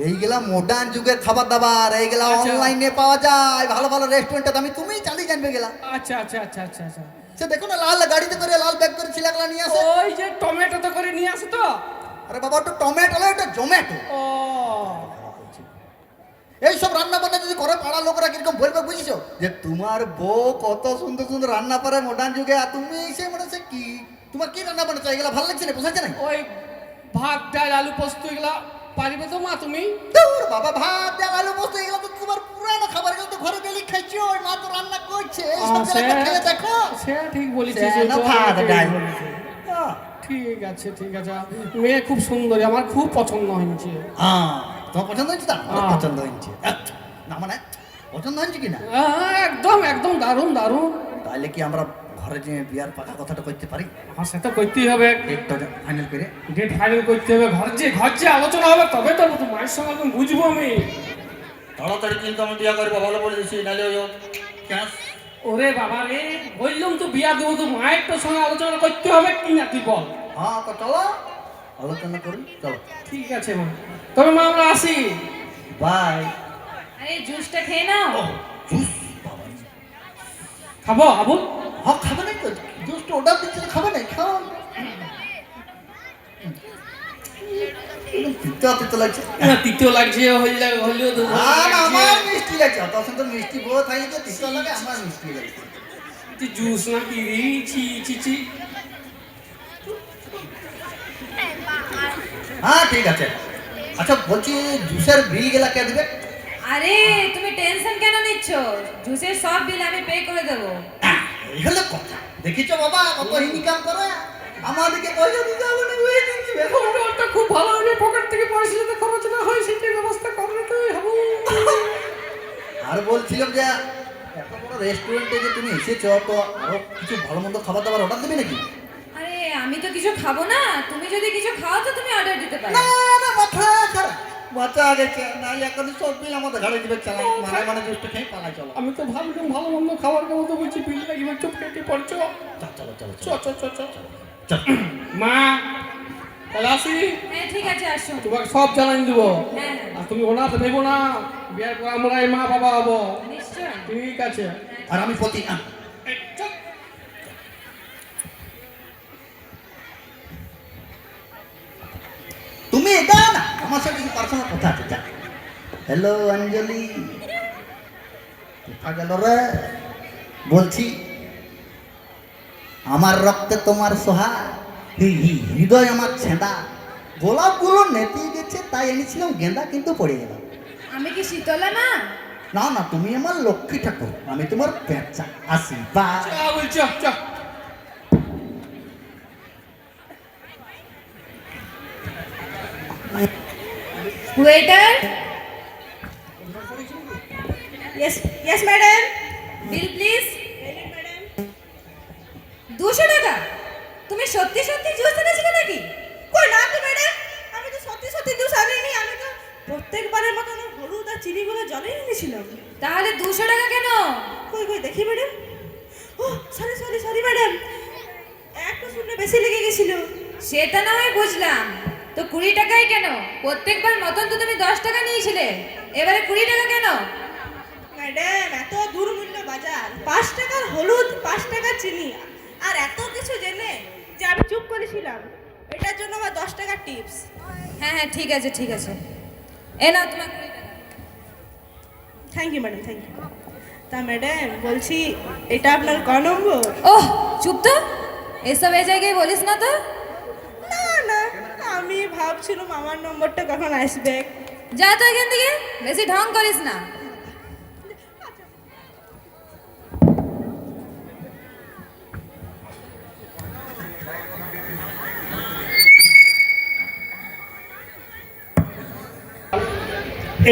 এইগুলা মডার্ন যুগের খাবার দাবার, এইগুলা আচ্ছা। অনলাইনে পাওয়া যায় ভালো ভালো রেস্টুরেন্টে, আমি তুমি চালিয়ে জানবে গেলা। আচ্ছা আচ্ছা আচ্ছা আচ্ছা আচ্ছা, সে দেখো না লাল গাড়িতে করে লাল ব্যাগ করে ছিলাগুলা নিয়ে আসে। ওই যে টমেটোতে করে নিয়ে আসে তো। আরে বাবা ওটা টমেটো নয়, ওটা জোম্যাটো। ও এইসব রান্না বান্না যদি করে পাড়ার লোকরা কিরকম বলবে বুঝছো, যে তোমার বউ কত সুন্দর সুন্দর রান্না পারে মডার্ন যুগে, আর তুমি এসে মনে হচ্ছে কি তোমার কি রান্না বান্না চাই, এগুলা ভালো লাগছে না, বোঝাচ্ছে না? ওই ভাত ডাল আলু পোস্ত এগুলা পারিবে তো মা তুমি? তোর বাবা ভাত ডাল আলু পোস্ত এগুলো তো তোমার পুরানো খাবার, এগুলো তো ঘরে ডেলি খাইছো, ওই মা তো রান্না করছে, এইসব জায়গা খেয়ে দেখো। সে ঠিক বলেছিস, সে না তো ভাত ঠিক ডাল। বলেছিস। হ্যাঁ, ঠিক আছে ঠিক আছে, মেয়ে খুব সুন্দরী, আমার খুব পছন্দ হয়েছে। তোমার পছন্দ হয়েছে? তো আমার হ্যাঁ। পছন্দ হয়েছে। না মানে পছন্দ হয়েছে কি না? একদম একদম দারুণ দারুণ। তাহলে কি আমরা ঘরে যে বিয়ার পাকা কথাটা করতে পারি? হ্যাঁ সেটা করতেই হবে, ডেটটা ফাইনাল করে। ডেট ফাইনাল করতে হবে, ঘর যে আলোচনা হবে তবে তো মায়ের সঙ্গে একদম বুঝবো আমি। তাড়াতাড়ি কিন্তু আমি বিয়া করবো, ভালো বলে দিচ্ছি, নাহলে ওই ক্যাশ। ওরে বাবা রে, বললাম তো বিয়া দেবো, তো মায়ের তো সঙ্গে আলোচনা করতে হবে কি না তুই বল। হ্যাঁ তো চলো আলোচনা করি, চলো। ঠিক আছে মা, তবে মা আমরা আসি। বাই। আরে জুসটা খেয়ে নাও। জুস খাবো আবুল? হ্যাঁ খাবে না তো, জুসটা অর্ডার দিচ্ছে, খাবে না, খাও। তিতো তিতো লাগছে। তৃতীয় লাগছে, হলেও তো আর আমার মিষ্টি লাগছে, তোর সঙ্গে মিষ্টি বউ থাকলে তো তিতো লাগে, আমার মিষ্টি লাগছে। জুস না কি রে, ছি ছি ছি। হ্যাঁ ঠিক আছে। আচ্ছা বলছি জুসের বিল গেলা কে দিবে? আরে তুমি টেনশন কেন নিচ্ছ? জুসের সব বিল আমি পে করে দেবো। এই হলো কথা, দেখিছো বাবা কত ইনকাম করে, আমাদেরকে পয়সা দিতে হবে না, ওই দিন দিবে। খবরটা খুব ভালো হবে, পকেট থেকে পয়সা যাতে খরচ না হয় সেটাই ব্যবস্থা করলে তো হবে। আর বলছিলাম যে এত বড় রেস্টুরেন্টে যে তুমি এসেছো, তো আরো কিছু ভালো মন্দ খাবার দাবার অর্ডার দেবে নাকি? আরে আমি তো কিছু খাবো না, তুমি যদি কিছু খাও তো তুমি অর্ডার দিতে পারো। না না মাথা খারাপ, মাথা গেছে, নাহলে এখন সব বিল আমাদের ঘরে দিবে, চালাই মানে জুসটা খেয়ে পালাই চলো। আমি তো ভাবলাম ভালো মন্দ খাবার খাবো, তো বলছি বিল লাগবে, চুপ কেটে পড়ছো। চলো চলো চ চ চ চ চ। চলো। মা তাহলে আসি, হ্যাঁ ঠিক আছে আসো। তোমাকে সব জানাই দেবো। হ্যাঁ আর তুমি ওনাতে ভেবো না, বিয়ের পর আমরা এই মা বাবা হবো। নিশ্চয়। ঠিক আছে। আর আমি প্রতি এই, চল। তুমি এটা না, আমার সাথে কিছু পার্সোনাল কথা আছে। যা। হ্যালো অঞ্জলি, কোথা গেল রে? বলছি আমার রক্তে তোমার সোহা, হৃদয় আমার ছেঁদা, গোলাপগুলো নেতিয়ে গেছে তাই এনেছিলাম গেঁদা, কিন্তু পড়ে গেল। আমি কি শীতলা না? না না তুমি আমার লক্ষ্মী ঠাকুর, আমি তোমার পেঁচা। আসি বা। চ বলছি, চ। Waiter, yes yes madam. Bill please. 200 টাকা? তুমি সত্যি সত্যি জুস এনেছিলে নাকি? কই না তো ম্যাডাম, আমি তো সত্যি সত্যি জুস আনিনি, আমি তো প্রত্যেকবারের মতো হলুদ আর চিনিগুলো জলে এনেছিলাম। তাহলে 200 টাকা কেন? কই কই দেখি ম্যাডাম। ও সরি সরি সরি ম্যাডাম, একটা শুনে বেশি লেগে গেছিল। সেটা না হয় বুঝলাম, তো 20 টাকাই কেন? প্রত্যেকবার মতন তো তুমি 10 টাকা নিয়েছিলে, এবারে 20 টাকা কেন? ম্যাডাম এত দুর্মূল্য বাজার, 5 টাকার হলুদ 5 টাকার চিনি, আর এত কিছু জেনে যে আমি চুপ করেছিলাম, এটার জন্য আমার 10 টাকা টিপস। হ্যাঁ হ্যাঁ ঠিক আছে ঠিক আছে, এ নাও তোমার 20 টাকা। Thank you madam, thank you. তা ম্যাডাম বলছি, এটা আপনার ক নম্বর? ওহ চুপ তো, এসব এই জায়গায় বলিস না তো। না না, আমি ভাবছিলাম আমার নম্বরটা কখন আসবে। যা তো এখান থেকে, বেশি ঢং করিস না।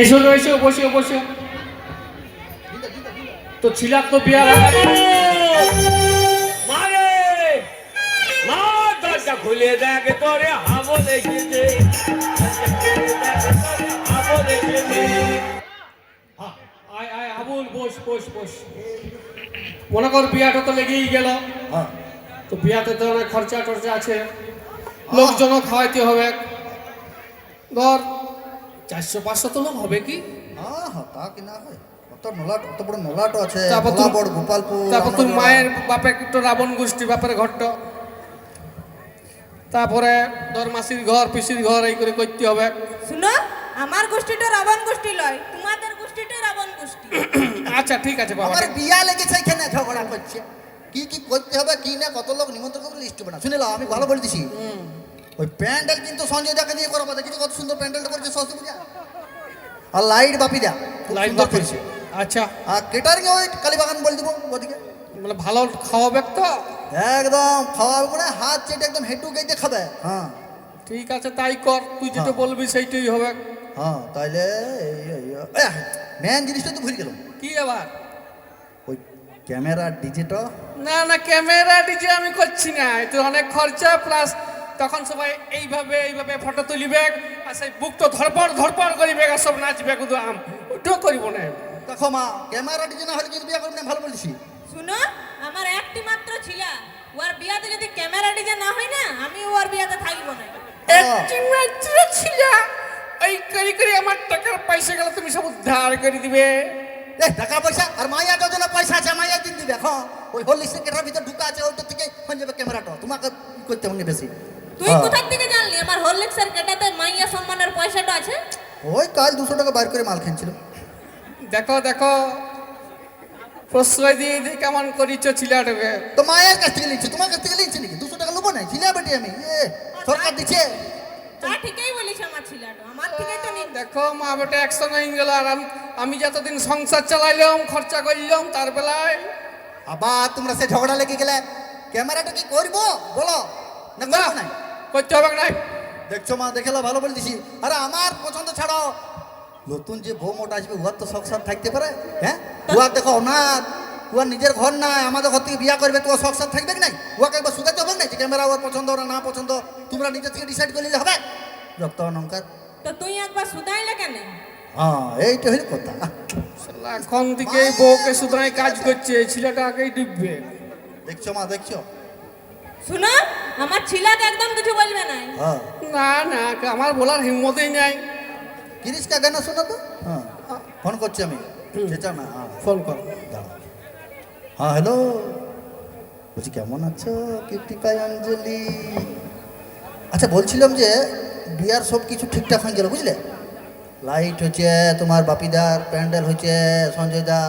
এসো এসো, বসে বসে। তো ছিলাম তো বিয়ার মারে মা, দরজা খুলে দেখ তোরে হাবো লেগেছে, হাবো লেগেছে। আয় আয় আবুল, বস বস বস। মনে কর বিয়াটা তো লেগেই গেল। হ্যাঁ তো বিয়াতে তো অনেক খরচা টরচা আছে, লোকজনও খাওয়াইতে হবে। ধর 400-500 তো লোক হবে কি? হ্যাঁ হ্যাঁ, তা কি না হয়? অত নলাট, অত বড় নলাট আছে, তারপর নলাবড়, গোপালপুর। তারপর তোর মায়ের বাপে একটু রাবণ গোষ্ঠী, বাপের ঘরটা, তারপরে ধর মাসির ঘর, পিসির ঘর, এই করে করতে হবে। শুনো, আমার গোষ্ঠীটা রাবণ গোষ্ঠী লয়, তোমাদের গোষ্ঠীটা রাবণ গোষ্ঠী। আচ্ছা ঠিক আছে বাবা। আমার বিয়া লেগেছে, এখানে ঝগড়া করছে। কি কি করতে হবে কি না, কত লোক নিমন্ত্রণ করবে লিস্ট বানা। শুনে নাও, আমি ভালো বলে দিছি। ওই প্যান্ডেল কিন্তু সঞ্জয় দাকে দিয়ে করাবো। দেখেছি কত সুন্দর প্যান্ডেলটা করেছে সরস্বতী পূজা। আর লাইট বাপি দা, লাইট সুন্দর বাপি। করেছে। আচ্ছা, আর কেটারিং ওই কালীবাগান বলে দিব ওদিকে। মানে ভালো খাওয়াবে তো? একদম খাওয়াবে, মানে হাত চেটে একদম হেঁটু গেটে খাবে। হ্যাঁ ঠিক আছে, তাই কর, তুই যেটা বলবি সেইটাই হবে। হ্যাঁ, তাইলে মেন জিনিসটা তো ভুলে গেলাম। কি আবার? ওই ক্যামেরা ডিজেটা। না না, ক্যামেরা ডিজে আমি করছি না, এতে অনেক খরচা, প্লাস তখন সবাই এইভাবে এইভাবে ফটো তুলিবে, আর সেই বুক তো ধরপড় ধরপড় করিবে, আর সব নাচবে, কিন্তু ওটাও করিব না। দেখো মা, ক্যামেরা ডিজে না হলে কিন্তু বিয়ে করবো না, ভালো বলেছি। শুনো, আমার একটি মাত্র ছিলা, ওর বিয়াতে যদি ক্যামেরা ডিজে না হয় না, আমি ওর বিয়াতে থাকবো না। একটি মাত্র ছিল, এই করি করি আমার টাকার পয়সা গেল, তুমি সব উদ্ধার করে দিবে। টাকা পয়সা আর মাইয়া যোজনা পয়সা আছে, মাইয়া দিন দিবে। হ্যাঁ, ওই হোলিস্টের কেটার ভিতর ঢুকা আছে, ওইটা থেকে হয়ে যাবে ক্যামেরাটা। তোমাকে ই করতে হবে বেশি। তুই কোথা থেকে জানলি আমার হরলিক্সের কেটাতে মাইয়া সম্মানের পয়সাটা আছে? ওই কাল 200 টাকা বাইর করে মাল খেয়েছিল। দেখো দেখো, প্রশ্রয় দিয়ে দিয়ে কেমন করিছ ছিলাটাকে। তো মায়ের কাছ থেকে নিচ্ছে, তোমার কাছ থেকে নিচ্ছে নাকি? 200 টাকা নেবো না, ছিলা বেটি আমি। সরকার দিচ্ছে। তা ঠিকই বলিস, আমার ছিলাটা আমার থেকে তো নেই। দেখো মা বেটা একসঙ্গে হয়ে গেল, আর আমি যতদিন সংসার চালাইলাম, খরচা করলাম, তার বেলায় আবার তোমরা সে ঝগড়া লেগে গেলে। ক্যামেরাটা কি করবো বলো না? করবো না? করতে হবে না। দেখছো মা, দেখেলো ভালো বলে দিছি। আরে আমার পছন্দ ছাড়াও, নতুন যে বউ মোটা আসবে, উহার তো শখ সাথ থাকতে পারে। হ্যাঁ, উহার দেখো অনাথ, উহার নিজের ঘর নাই, আমাদের ঘর থেকে বিয়া করবে, তোমার শখ সাথ থাকবে কি নাই? উহাকে একবার শুধাতে হবে না যে ক্যামেরা ওর পছন্দ ওরা না পছন্দ, তোমরা নিজের থেকে ডিসাইড করে নিলে হবে। যত অলঙ্কার। তো তুই একবার শুধাইলে কেন? হ্যাঁ, এইটা হইল কথা। শালা এখন থেকে এই বউকে সুতরাং কাজ করছে, এই ছেলেটা আগেই ডুববে। দেখছো মা, দেখছো? শুনো, আমার ছিলাকে একদম কিছু বলবে না। হ্যাঁ, না না, আমার বলার হিম্মতই নাই। কিরিশ কা গানা শোনো তো। হ্যাঁ, ফোন করছি আমি। চেঁচা না। হ্যাঁ, ফোন কর। দাঁড়াও। হ্যাঁ, হ্যালো, বলছি কেমন আছো কীর্তিকায় অঞ্জলি? আচ্ছা, বলছিলাম যে বিয়ার সব কিছু ঠিকঠাক হয়ে গেল, বুঝলে? লাইট হচ্ছে তোমার বাপিদার, প্যান্ডেল হচ্ছে সঞ্জয় দা,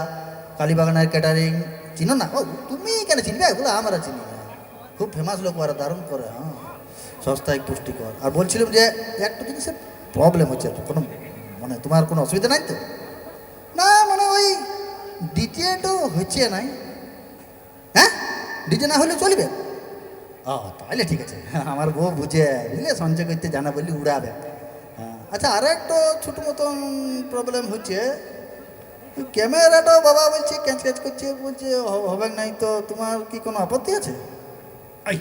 কালীবাগানের ক্যাটারিং। চিনো না? ও তুমি কেন চিনবে? ওগুলো আমরা চিনি। খুব ফেমাস লোক, ওরা দারুণ করে। হ্যাঁ, সস্তায় পুষ্টিকর। আর বলছিলাম যে একটা জিনিসের প্রবলেম হচ্ছে, কোনো মানে তোমার কোনো অসুবিধা নাই তো? না মানে ওই ডিজে তো হচ্ছে নাই। হ্যাঁ, ডিজে না হলে চলবে? ও তাহলে ঠিক আছে। আমার বউ বুঝে, বুঝলে, সঞ্চয় করতে জানা বললি উড়াবে। হ্যাঁ, আচ্ছা, আরও একটা ছোটো মতন প্রবলেম হচ্ছে, ক্যামেরাটাও বাবা বলছে ক্যাচ ক্যাচ করছে, বলছে হবে নাই। তো তোমার কি কোনো আপত্তি আছে? এই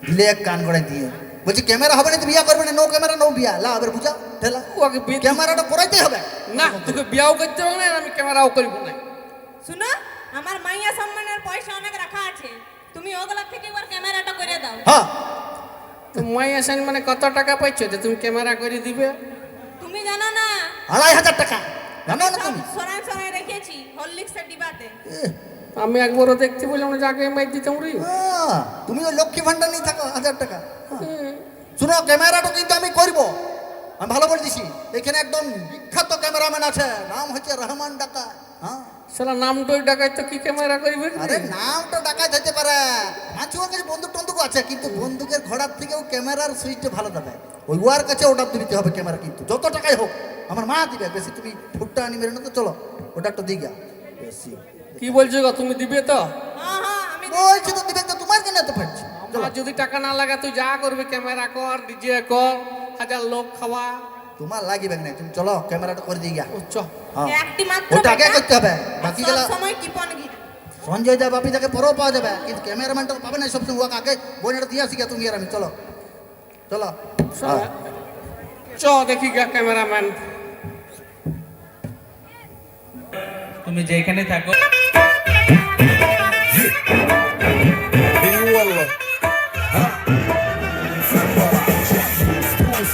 দিলে এক কান করে দিয়ে বলছি ক্যামেরা হবে না তো বিয়া করবে না, নো ক্যামেরা নো বিয়া। লা এবার বুঝাও ঠেলা, ওকে ক্যামেরাটা করাইতেই হবে। না, তোকে বিয়াও করতে হবে না, আর আমি ক্যামেরাও করব না। শুনো, আমার মাইয়া সম্মানের পয়সা অনেক রাখা আছে, তুমি ওগুলা থেকে একবার ক্যামেরাটা করে দাও। হ্যাঁ, তো মাই আসান মানে কত টাকা পাইছো যে তুমি ক্যামেরা করে দিবে? তুমি জানো না, 2,500 টাকা। জানো না তুমি? সরাই সরাই রেখেছি হরলিক্সের ডিবাতে। আমি একবারও দেখতে বললাম না যাকে মাইক দিতাম রে তুমি ওই লক্ষ্মী ভান্ডার নিয়ে থাকো 1000 টাকা। শুনো, ক্যামেরাটা কিন্তু আমি করব, আমি ভালো বলে দিছি। এখানে একদম বিখ্যাত ক্যামেরাম্যান আছে, নাম হচ্ছে রহমান ডাকা। হ্যাঁ, সালা নামটাই ডাকাই তো কি ক্যামেরা করবে? আরে নামটা ডাকাত হতে পারে, মাঝে কাছে বন্দুক টন্দুক আছে, কিন্তু বন্দুকের ঘোড়ার থেকেও ক্যামেরার সুইচটা ভালো দেবে। ওই ওয়ার কাছে অর্ডার দিতে হবে ক্যামেরা, কিন্তু যত টাকাই হোক আমার মা দিবে। বেশি তুমি ফুটটা আনি মেরে না তো, চলো ওটা একটু দিগা বেশি। কি বলছো গো, তুমি দিবে তো? হ্যাঁ হ্যাঁ আমি বলছি তো দিবে, তো তোমার কেন এত পাচ্ছি? আমার যদি টাকা না লাগা তুই যা করবি, ক্যামেরা কর, ডিজে কর, 1000 লোক খাওয়া। তোমার লাগিবে না, তুমি চলো ক্যামেরাটা করে দিগা। উচ্চ একটি মাত্র ওটা আগে বেটা, করতে হবে, বাকি গেলা সব সময় কিপন গিরি। সঞ্জয় দা বাপি তাকে পরেও পাওয়া যাবে, কিন্তু ক্যামেরাম্যানটা পাবে না সবসময়। ওকে আগে বইটা দিয়ে আসি তুমি আর আমি, চলো চলো। চ দেখি গা ক্যামেরাম্যান। তুমি যেখানে থাকো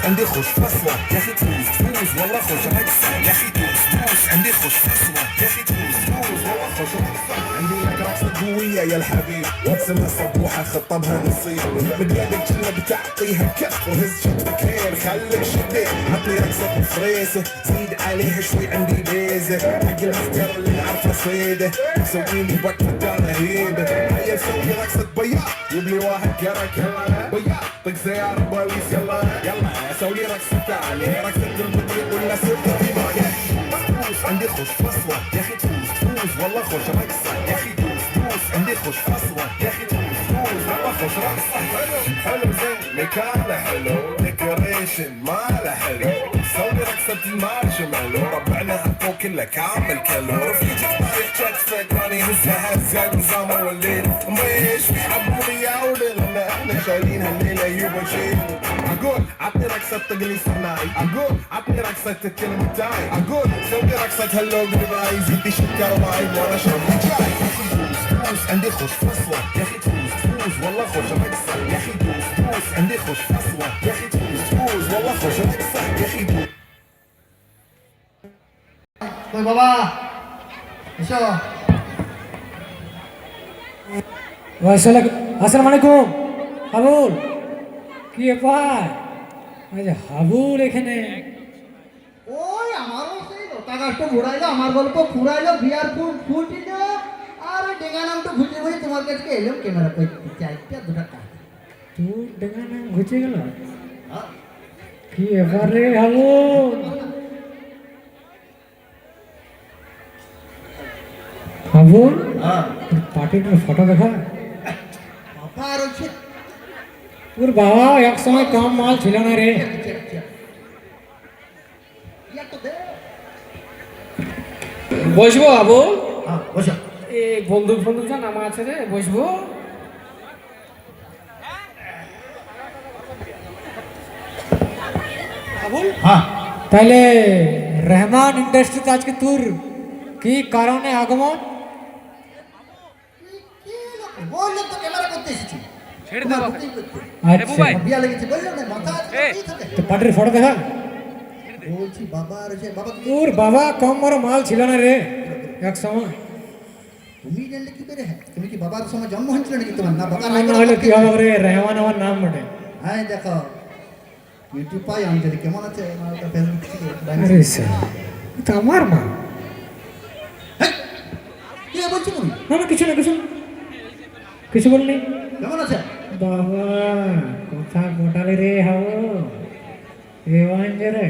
عندي خوش فصلة يا اخي تفوز تفوز والله خوش هكسة يا اخي تفوز تفوز عندي خوش فصلة يا اخي تفوز تفوز والله خوش هكسة عندي لك رقصة قوية يا الحبيب واسمها صبوحة خطبها نصيب مقلبك كلها بتعطيها كف وهز شدك خير خليك شديد عطني رقصة فريسة زيد عليها شوي عندي بيزة حق المسكر اللي نعرفه صيدة سوي لي وقت رهيبة هيا سوي رقصة بياض جيب لي واحد كرك يلا بياض طق سيارة بوليس يلا يلا سوي رقصة تانية رقصة المطرب ولا سوي فلوس عندي خوش فصلة يا اخي تفوز تفوز والله خوش رقصة يا اخي تفوز تفوز عندي خوش فصلة يا اخي تفوز تفوز والله خوش رقصة حلو زين مكانه حلو ديكوريشن ماله حلو سوي رقصة المارشميلو ربعنا هالفو كله كامل كلو رفيجك طايح كتفك راني هزها هزة نظامه والليل مش في عبوني يا ولد احنا شايلين هالليلة يبا شيء اقول عطني رقصة تقلي صناعي اقول عطني رقصة الكلمة تاعي اقول سوي رقصة هلو قلباي زيدي شكر باي وانا شربي جاي يا اخي تفوز تفوز عندي خوش فصلة يا اخي تفوز تفوز والله خوش رقصة يا اخي تفوز تفوز عندي خوش فصلة يا اخي تفوز تفوز والله خوش رقصة يا اخي تفوز কই বাবা এসো। আসসালামু আলাইকুম। হাবুল, কি ব্যাপার? আজ হাবুল এখানে? ওই আমারও সেই লতা গাছটা ঘুরাইলো, আমার গল্প ফুরাইলো, বিয়ার ফুটিল, আর ওই ডেঙ্গা নামটা ঘুরতে ঘুরে তোমার কাছে এলাম ক্যামেরা করতে চাইটা দুটা কাজ। তোর ডেঙ্গা নাম ঘুচে গেল? কি ব্যাপার রে হাবুল? হাবুল, তোর পার্টির ফটো দেখা। বাবা আর হচ্ছে তোর বাবা এক সময় কম মাল ছিল না রে। বসবো হাবুল? বসো। এই বন্দুক বন্দুক যা নামা আছে রে, বসবো? হাবুল, হ্যাঁ তাইলে রহমান ইন্ডাস্ট্রিতে আজকে তোর কি কারণে আগমন? বললাম তো ক্যামেরা করতে এসেছি। ছেড়ে দাও বাবা। আচ্ছা, বিয়া লেগেছে বললাম না, মাথা আছে কি থাকে। তো পার্টির ফটো দেখা। বলছি বাবা আর হচ্ছে বাবা তোর বাবা কম বড় মাল ছিল না রে এক সময়। তুমি জানলে কি করে? হ্যাঁ, তুমি কি বাবার সময় জন্ম হয়েছিল নাকি তোমার? না বাবা না হলে কি হবে রে, রহমান আমার নাম বটে। হ্যাঁ দেখো ইউটিউব পাই অঞ্জলি কেমন আছে আমার একটা ফেসবুক থেকে আরে স্যার, এ তো আমার মা। কি বলছো তুমি? না না, কিছু না, কিছু না, কিছু বলনি। কেমন আছে বাবা কথা গোটালে রে হাও রে।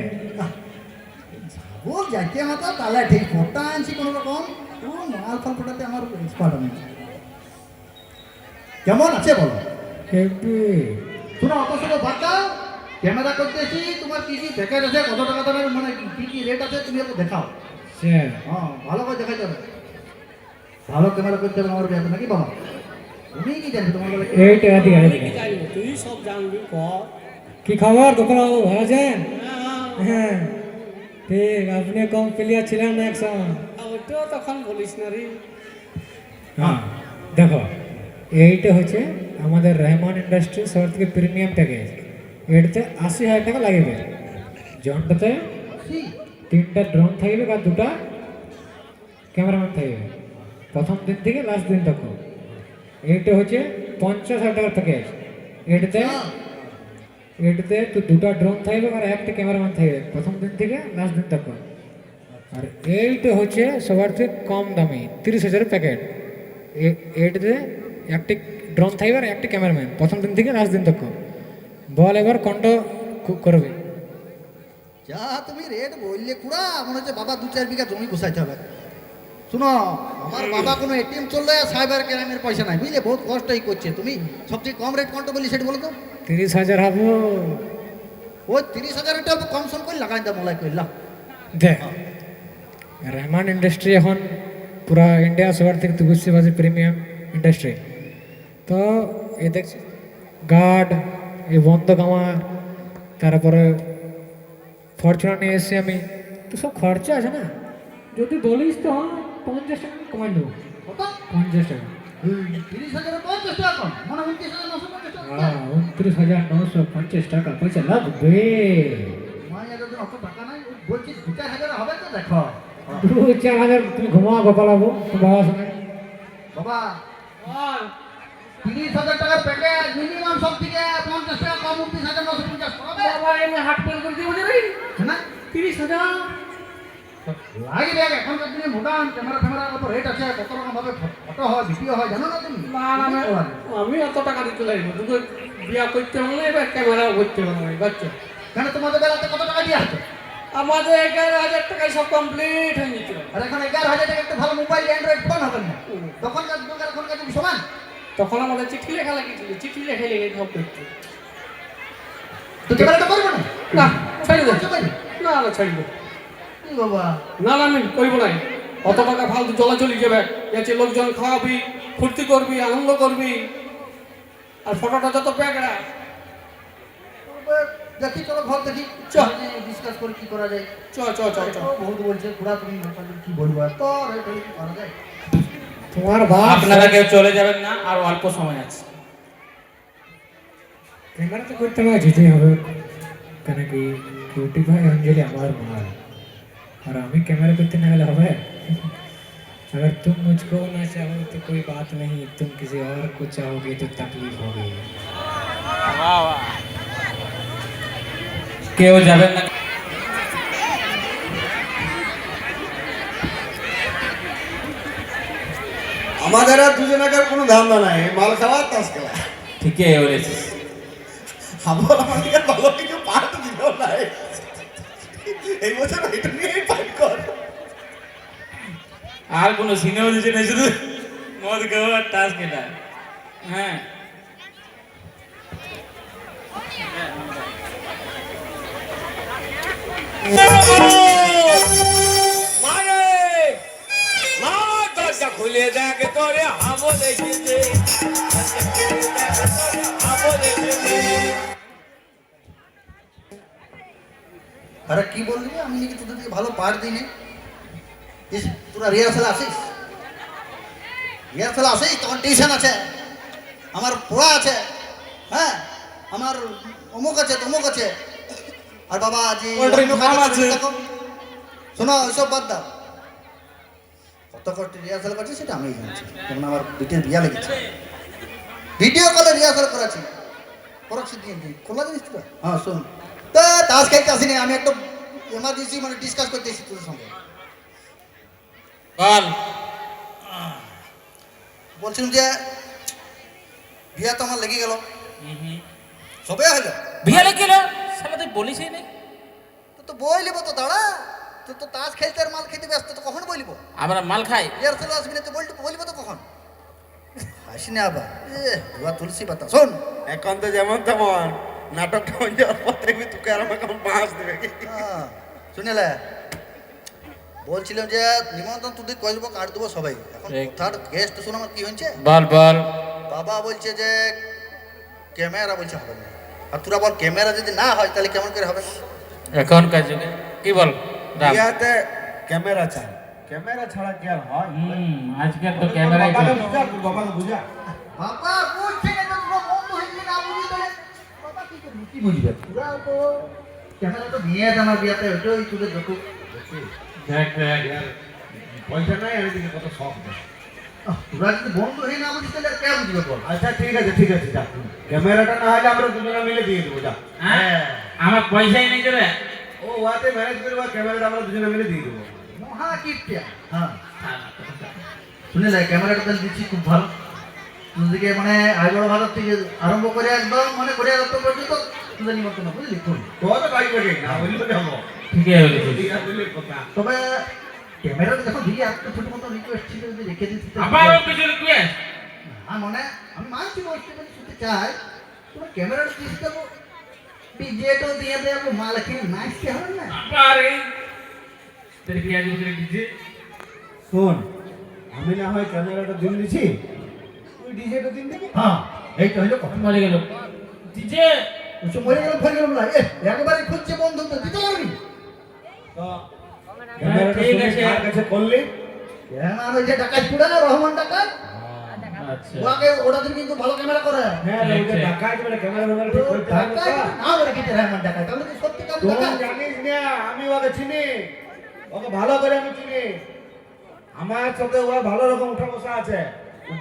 ও যাইতে মাথা তাহলে ঠিক ফোটা আনছি কোনো রকম। ও মাল ফাল ফোটাতে আমার এক্সপার্ট আমি। কেমন আছে বলো? হেবি। শোনো অত সব বাচ্চা ক্যামেরা করতেছি, তোমার কি কি প্যাকেজ আছে, কত টাকা দামের, মানে কি কি রেট আছে তুমি একটু দেখাও। স্যার, হ্যাঁ ভালো করে দেখাই যাবে, ভালো ক্যামেরা করতে হবে আমার ব্যাপার নাকি বাবা? তুমি কি জানবে তোমার বলে? এইটা দিকে দিকে। তুই সব জানবি কর। কি খবর গোপাল বাবু, ভালো আছেন? হ্যাঁ ঠিক, আপনি কম প্লেয়ার ছিলেন না এক সময়। ওইটাও তখন বলিস না রে। হ্যাঁ দেখো, এইটা হচ্ছে আমাদের রহমান ইন্ডাস্ট্রি সবার থেকে প্রিমিয়াম প্যাকেজ। এটাতে 80,000 টাকা লাগবে। জনটাতে 3টা ড্রোন থাকবে আর 2টা ক্যামেরাম্যান থাকবে। প্রথম দিন থেকে লাস্ট দিন তক। এইটা হচ্ছে 50,000 টাকার প্যাকেজ। এটাতে তো দুটো ড্রোন থাকবে আর একটা ক্যামেরাম্যান থাকবে প্রথম দিন থেকে লাস্ট দিন তক। আর এইটা হচ্ছে সবার থেকে কম দামি 30,000 প্যাকেট। এটাতে একটা ড্রোন থাকবে আর একটা ক্যামেরাম্যান প্রথম দিন থেকে লাস্ট দিন তক। বল এবার কোনটা করবে? যা তুমি রেট বললে কুড়া, মনে হচ্ছে বাবা 2-4 বিঘা জমি বসাইতে হবে। শুনো, আমার বাবা কোনো এটিএম চললে সাইবার ক্রাইমের পয়সা নাই, বুঝলে? বহুত কষ্টই করছে। তুমি সবচেয়ে কম রেট কোনটা বলি সেটা বলো তো। 30,000 হবো। ওই 30,000 টা কম সম করে লাগাই দাও, মলাই করলাম। দেখ, রহমান ইন্ডাস্ট্রি এখন পুরা ইন্ডিয়া সবার থেকে বুঝতে পারছে প্রিমিয়াম ইন্ডাস্ট্রি। তো এ দেখছি গার্ড, এই বন্ধ আমার, তারপরে ফরচুনার নিয়ে এসছি আমি। তো সব খরচা আছে না, যদি বলিস তো 50 টাকা কমাই দেবো। কত? 50 টাকা। 30,000 50 টাকা কম, মানে 29,950 টাকা। 29,950 টাকা পয়সা লাগবে। মায়ের যদি অত টাকা নাই, বলছি 2-4 হবে তো দেখো। 2-4 তুমি ঘুমাও গোপালাবো তো বাবার সঙ্গে। বাবা 30,000 টাকার প্যাকেজ মিনিমাম সব থেকে 50 টাকা কম 29,950 হবে। বাবা এমনি হাট করে করে দিব রে, না 30,000 লাগবে। এখনকার দিনে মডার্ন ক্যামেরা কত রেট আছে, কত রকম ভাবে ফটো হয়, ভিডিও হয়, জানো না তুমি? না না, আমি অত টাকা দিতে লাগবে। দুটো বিয়া করতে হলে এবার ক্যামেরাও করতে হবে বাচ্চা। কেন তোমাদের বেলাতে কত টাকা দিয়ে আসতো? আমাদের 11,000 টাকায় সব কমপ্লিট হয়ে যেত। আর এখন 11,000 টাকা একটা ভালো মোবাইল অ্যান্ড্রয়েড ফোন হবে না। তখনকার যুগ আর এখনকার যুগ সমান। তখন আমাদের চিঠি লেখা লাগিয়েছিল, চিঠি লেখে লেখে সব করতো। তো ক্যামেরাটা করবো না? না ছাড়ি দে, করতে পারি? না না ছাড়ি দে, কি বাবা, না না আমি করবো না। অত টাকা ফালতু চলাচলি যাবে, যাচ্ছে লোকজন খাওয়াবি, ফুর্তি করবি, আনন্দ করবি, আর ফটোটা যত প্যাকড়া। দেখি চলো ঘর দেখি, চ। ডিসকাস করি কি করা যায়। চ চ চ চ। বহুত বলছে পুরা, তুমি কি বলবো আর তো রেট কি করা যায়। তোমার বাপ আপনারা কেউ চলে যাবেন না, আর অল্প সময় আছে। ক্যামেরা তো করতে আমাকে যেতেই হবে, কেন কি কিউটি ভাই অঞ্জলি আমার মাল, और हमें कैमरा करते ना गले हमें। अगर तुम मुझको ना चाहो तो कोई बात नहीं, तुम किसी और को चाहोगे तो तकलीफ होगी। কেউ যাবেন না। আমাদের আর দুজনের কোনো ধান্দা নাই, মাল খাওয়া তাস খেলা। ঠিকই বলেছিস। আমার আমাকে ভালো কিছু পাঠ দিল নাই, এই বছর এটা নিয়েই পাঠ কর। আর কোনো সিনেমা দিচ্ছে না, শুধু মদ খাওয়া আর তাস খেলা। হ্যাঁ মারে মা, দরজা খুলে দেখ তোরে হাবো দেখেছে, হাবো দেখেছে। আরে কি বললি? আমি নাকি তোদের থেকে ভালো পাঠ দিই নি। তোরা রিহার্সাল আসিস, রিহার্সাল আসিস, তখন টিউশন আছে, আমার পড়া আছে, হ্যাঁ, আমার অমুক আছে তমুক আছে। আর বাবা জি শোনো, ওইসব বাদ দাও। কত কষ্ট রিহার্সাল করছি সেটা আমি জানছি, যেমন আমার বিটির বিয়া লেগেছে, ভিডিও কলে রিহার্সাল করাচ্ছি। পরক্ষে দিয়ে দিই খোলা জিনিস তোরা। হ্যাঁ শোন, তা তাস খেলতে আসিনি, আমি একটা এমার্জেন্সি মানে ডিসকাস করতে এসেছি তোর সঙ্গে। বল। বলছিলাম যে বিয়া তো আমার লেগে গেল, সবে হলো বিয়ে লেগে গেল, শালা তুই বলিসই না। তো বই লিব তো, দাঁড়া, তো তো তাস খেলতে আর মাল খেতে ব্যস্ত, তো কখন বলিব? আমরা মাল খাই। রিহার্সাল আসবি না তো বলিব তো কখন? হাসি না আবার, বুয়া তুলসী পাতা। শোন, এখন তো যেমন তেমন নাটকটা হয়ে যাওয়ার পর দেখবি তোকে আর আমাকে বাঁশ দেবে। শুনেলে বলছিলাম যে নিমন্ত্রণ তুই কয়ে দেবো, কার্ড দেবো সবাই। এখন থার্ড গেস্ট শোন আমার কি হয়েছে। বল বল। বাবা বলছে যে ক্যামেরা বলছে হবে না, আর তোরা বল ক্যামেরা যদি না হয় তাহলে কেমন করে হবে? এখনকার যুগে কি বল রাম? বিয়াতে ক্যামেরা চাই, ক্যামেরা ছাড়া কি আর হয়? আজকাল তো ক্যামেরাই বাবাকে বুঝা, বাবাকে বুঝা। বাবা বুঝছে না তো, তোরা বন্ধ হয়ে গেলে না বুঝি তাহলে বাবা কি করবি, কি বুঝবে? তোরা তো ক্যামেরা তো নিয়ে যা আমার বিয়াতে, ওইটাই তোদের যত দেখ দেখ, পয়সা নাই, আর এদিকে কত শখ দেয়। তোরা যদি বন্ধু হয়ে না বুঝিস তাহলে আর কে বুঝবে বল? আচ্ছা ঠিক আছে যা ক্যামেরাটা না হলে আমরা দুজনে মিলে দিয়ে দেবো যা। হ্যাঁ আমার পয়সাই নেই রে। ও ওয়াতে ম্যানেজ করবো, ক্যামেরাটা আমরা দুজনে মিলে দিয়ে দেবো। মহা কিপটিয়া। হ্যাঁ শুনে যায় ক্যামেরাটা তাহলে দিচ্ছি খুব ভালো। তোদেরকে মানে আইবড় ভারত থেকে আরম্ভ করে একদম মানে করে রাখতে পর্যন্ত তোদের নিমন্ত্রণ বুঝলি খুব। তোর তো বাইক বেগে না বলি তো যাবো। ঠিক আছে ঠিক আছে বললি কথা। তবে ক্যামেরাটা যখন দিয়ে একটা ছোট মতো রিকোয়েস্ট ছিল যদি রেখে দিতে। আবারও কিছু রিকোয়েস্ট? হ্যাঁ মানে আমি মানছি বসতে বলে শুনতে চাই, তোমার ক্যামেরাটা দিয়ে দেবো, ডিজেটাও দিয়ে দেবো, মাল কিনে নাচতে হবে না? আরে তেরে কি আজ করে দিছে? শোন, আমি না হয় ক্যামেরাটা দিন দিছি, তুই ডিজেটা দিন দিবি। হ্যাঁ এইটা হইলো কথা। মরে গেল ডিজে। ওসব মরে গেল ফেলে গেল না, একবারে খুঁজছে বন্ধু তো দিতে পারবি। তো ক্যামেরাটা ঠিক ঠিক আছে। আছে কাছে করলি। আমার ওই যে ডাকাত পুরা না রহমান ডাকাত, আচ্ছা ওকে ওটা দিন কিন্তু ভালো ক্যামেরা করে। হ্যাঁ ওইটা ঢাকায় মানে ক্যামেরা ঠিক করতে হবে তো। ডাকাত না বলে কি রহমান ডাকাত, তাহলে কি সত্যি কাম তুই ডাকাত? জানিস না আমি ওকে চিনি, ওকে ভালো করে আমি চিনি। আমার সাথে ও ভালো রকম উঠা বসা আছে,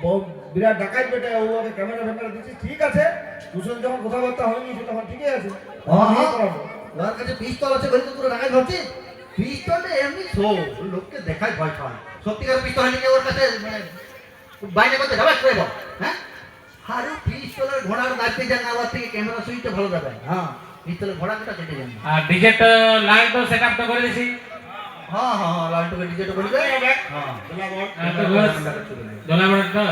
ও বিরাট ডাকাত বেটা। ও ওকে ক্যামেরা দিচ্ছি ঠিক আছে, দুজন যখন কথাবার্তা হয়নি তখন ঠিকই আছে। হ্যাঁ, করাবো। ওর কাছে পিস্তল আছে বলে তো তোরা ডাকাত ভাবছিস? পিস্তলটা এমনি শো, লোককে দেখায় ভয় পায়। সত্যিকার পিস্তল নিয়ে ওর কাছে মানে বাইরে করতে যাবে করে বল। হ্যাঁ আরে পিস্তলের ঘোড়ার দাঁড়তে যান না, ওর থেকে ক্যামেরা সুইচটা ভালো যাবে। হ্যাঁ পিস্তলের ঘোড়া কেটে কেটে যান। আর ডিজেট লাইট তো সেটআপ তো করে দিছি। হ্যাঁ হ্যাঁ লালটুকে ডিজেটা করে দে। হ্যাঁ দোলা বড় তো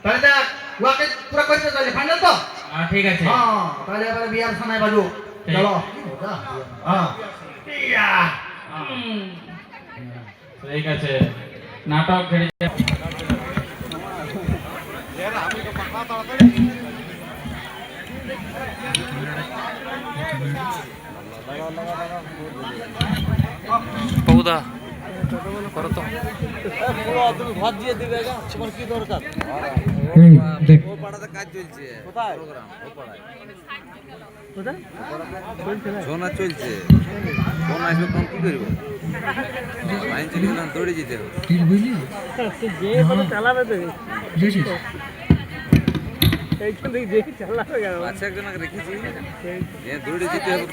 তাহলে দেখ ওকে পুরো করতে তাহলে ফাইনাল তো। ঠিক আছে। হ্যাঁ তাহলে এবারে বিয়ার সানায় বাজু চলো। হ্যাঁ ইয়া ঠিক আছে নাটক ছেড়ে দে। পৌদা করো তো দেখ ঝোনা চলছে, কোন আসবে কোন কি করবো, লাইন চলে গেলাম দৌড়ে যেতে হবে। তুই বুঝলি আচ্ছা একজনকে রেখেছি, দৌড়ে যেতে হবে।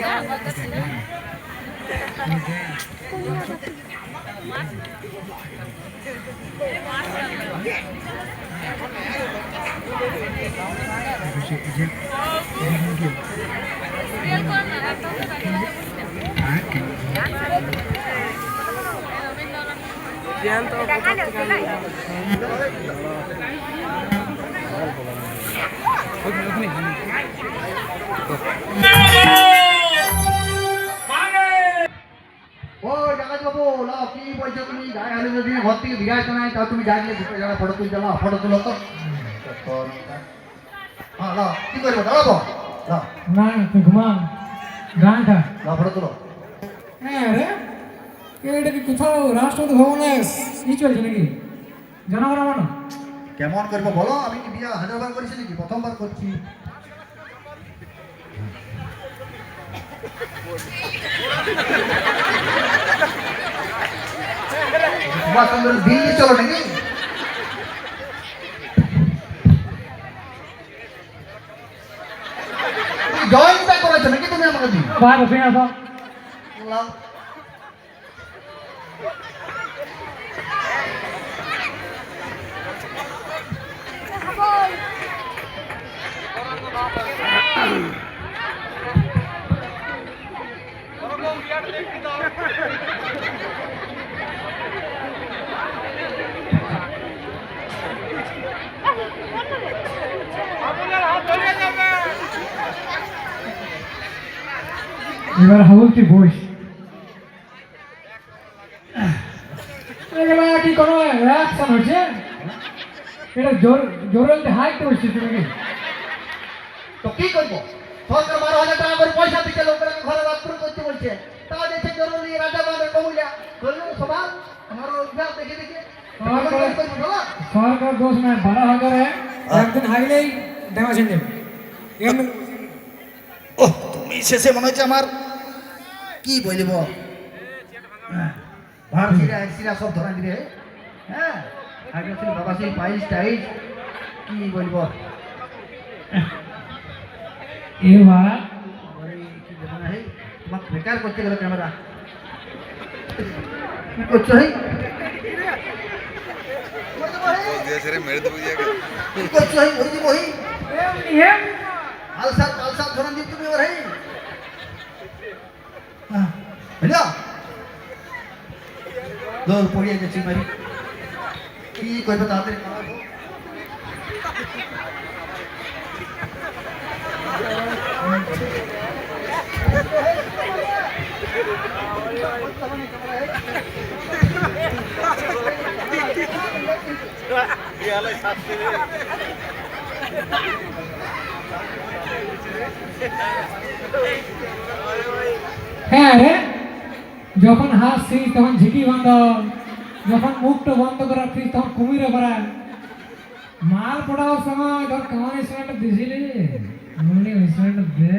ও ডাকাত বাবু লাও কি বলছো তুমি? গায়ে হালে যদি ঘর থেকে বিরাজ নাই তাও তুমি জাগলে দুটো জায়গা ফটো তুলতে লাও, ফটো তুলো তো। হ্যাঁ লাও কি করবো দাঁড়াবো লাও না তুই ঘুমা গানটা। লাও ফটো তুলো। হ্যাঁ রে এটা কি কোথাও রাষ্ট্রপতি ভবনে কি চলছে নাকি জানাবো না মানো? কেমন করবো বলো? আমি কি বিয়া হাজারবার করেছি নাকি? প্রথমবার করছি। তোমার সঙ্গে দিল্লি চলো নাকি? জয়েন্টটা করেছো নাকি তুমি আমাকে দিন? বাই বসে না তো লাও এবার হাউল তুই বস। এগুলো কি কোনো অ্যাকশন হচ্ছে? এটা জোরে হাইট হচ্ছে তুমি। তো কি করবো? সরকার 12,000 টাকা করে পয়সা দিচ্ছে, লোকেরা ঘরে বাথরুম করতে বলছে, তাও দেখছে জরুরি রাজা বাঁধের কমুলিয়া বললো সবার আমারও অভ্যাস দেখে দেখে সরকার দোষ নাই, 12,000 একদিন হাইলেই ড্যামেজ দেবে। ও তুমি শেষে মনে হচ্ছে আমার কি বলিব ভাড় সিরা এক সিরা সব ধরা দিবে। হ্যাঁ আগে ছিল বাবা সেই পাইস টাইস কি বলবো এবার কি দেবো না হেই তোমাকে বেকার করতে গেল ক্যামেরা কি করছো হেই দিয়েছে রে মেরে দেবো দিয়ে কি করছো হেই ওই দিব হেই আলসাত ধরন দিব তুমি ওর হেই হ্যালো দৌড় পড়িয়ে গেছি মারি কি করবে তাড়াতাড়ি খাওয়াবো হ্যাঁ রে, যখন হাসছিস তখন ঝিঁকি বন্ধ, যখন মুখটা বন্ধ করে রাখছিস তখন কুমিরে পড়ায়। মাল পড়াবার সময় ধর কেমন ইনস্ট্রুমেন্ট দিয়েছিলি, এমনি ইনস্ট্রুমেন্ট দে।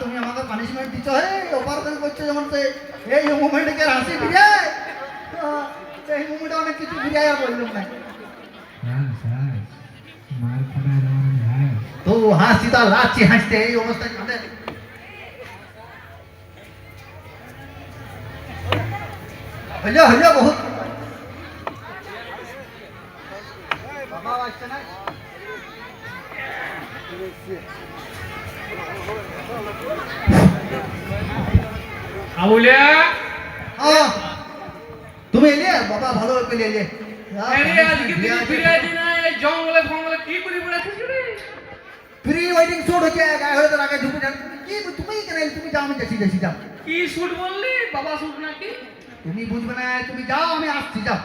তুমি আমাকে পানিশমেন্ট দিচ্ছ হে অপারেশন করছো যেমন এই মুভমেন্টে কে হাসি ফিরায় এই মুভমেন্টে অনেক কিছু ফিরায় আর বললাম না মাল পড়ায় যেমন হয় তো হাসি তা লাচ্ছি হাসতে এই অবস্থায় কাঁদে হইলো হইলো বহুত বাবা আসছে না আবুলিয়া তুমি এলে বাবা ভালো পেলে এলে আরে আজকে তুই ফিরে না এই জঙ্গলে ফঙ্গলে কি করে পড়েছিস রে? প্রি ওয়েডিং শুট হচ্ছে গায়ে হয়ে তোর আগে ঢুকে যান কি তুমি কেন তুমি যাও আমি দেখি যাও কি শুট বললি? বাবা শুট নাকি? তুমি বুঝবে না তুমি যাও আমি আসছি যাও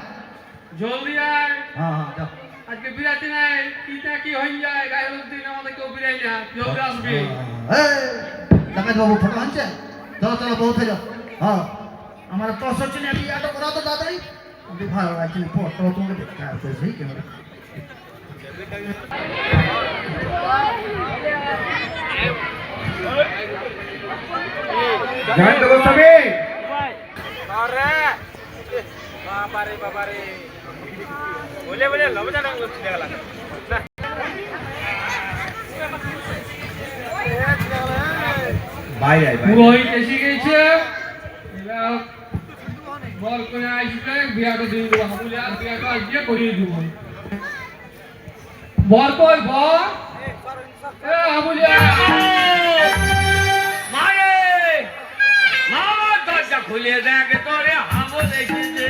জলদি আয়, হ্যাঁ যাও আজকে বিরাতি নাই, কিটা কি হয়ে যায় গায়ে হলুদ দিন আমাদের কেউ বিরাই না, জলদি আসবি। ডাকাত বাবু ফটো আনছে চলো চলো বহুত হয়ে যাও হ্যাঁ আমার তো সচ্ছি না বিয়াটা করা তো তাড়াতাড়ি আমি ভালো লাগছে ফটো তোমাকে দেখতে আসছে সেই ক্যামেরা জয়েন্ট গোস্বামী ভাই ভাই পুরোহিত এসে গেছে, এবার বল করে আসবে, বিয়াটা দিয়ে দেবো। হাবুলিয়া বিয়াটা আসবে করিয়ে দেবো। বল কই বল? এ হাবুলিয়া মারে মা দরজা খুলে দেখ তোরে হাবল এসেছে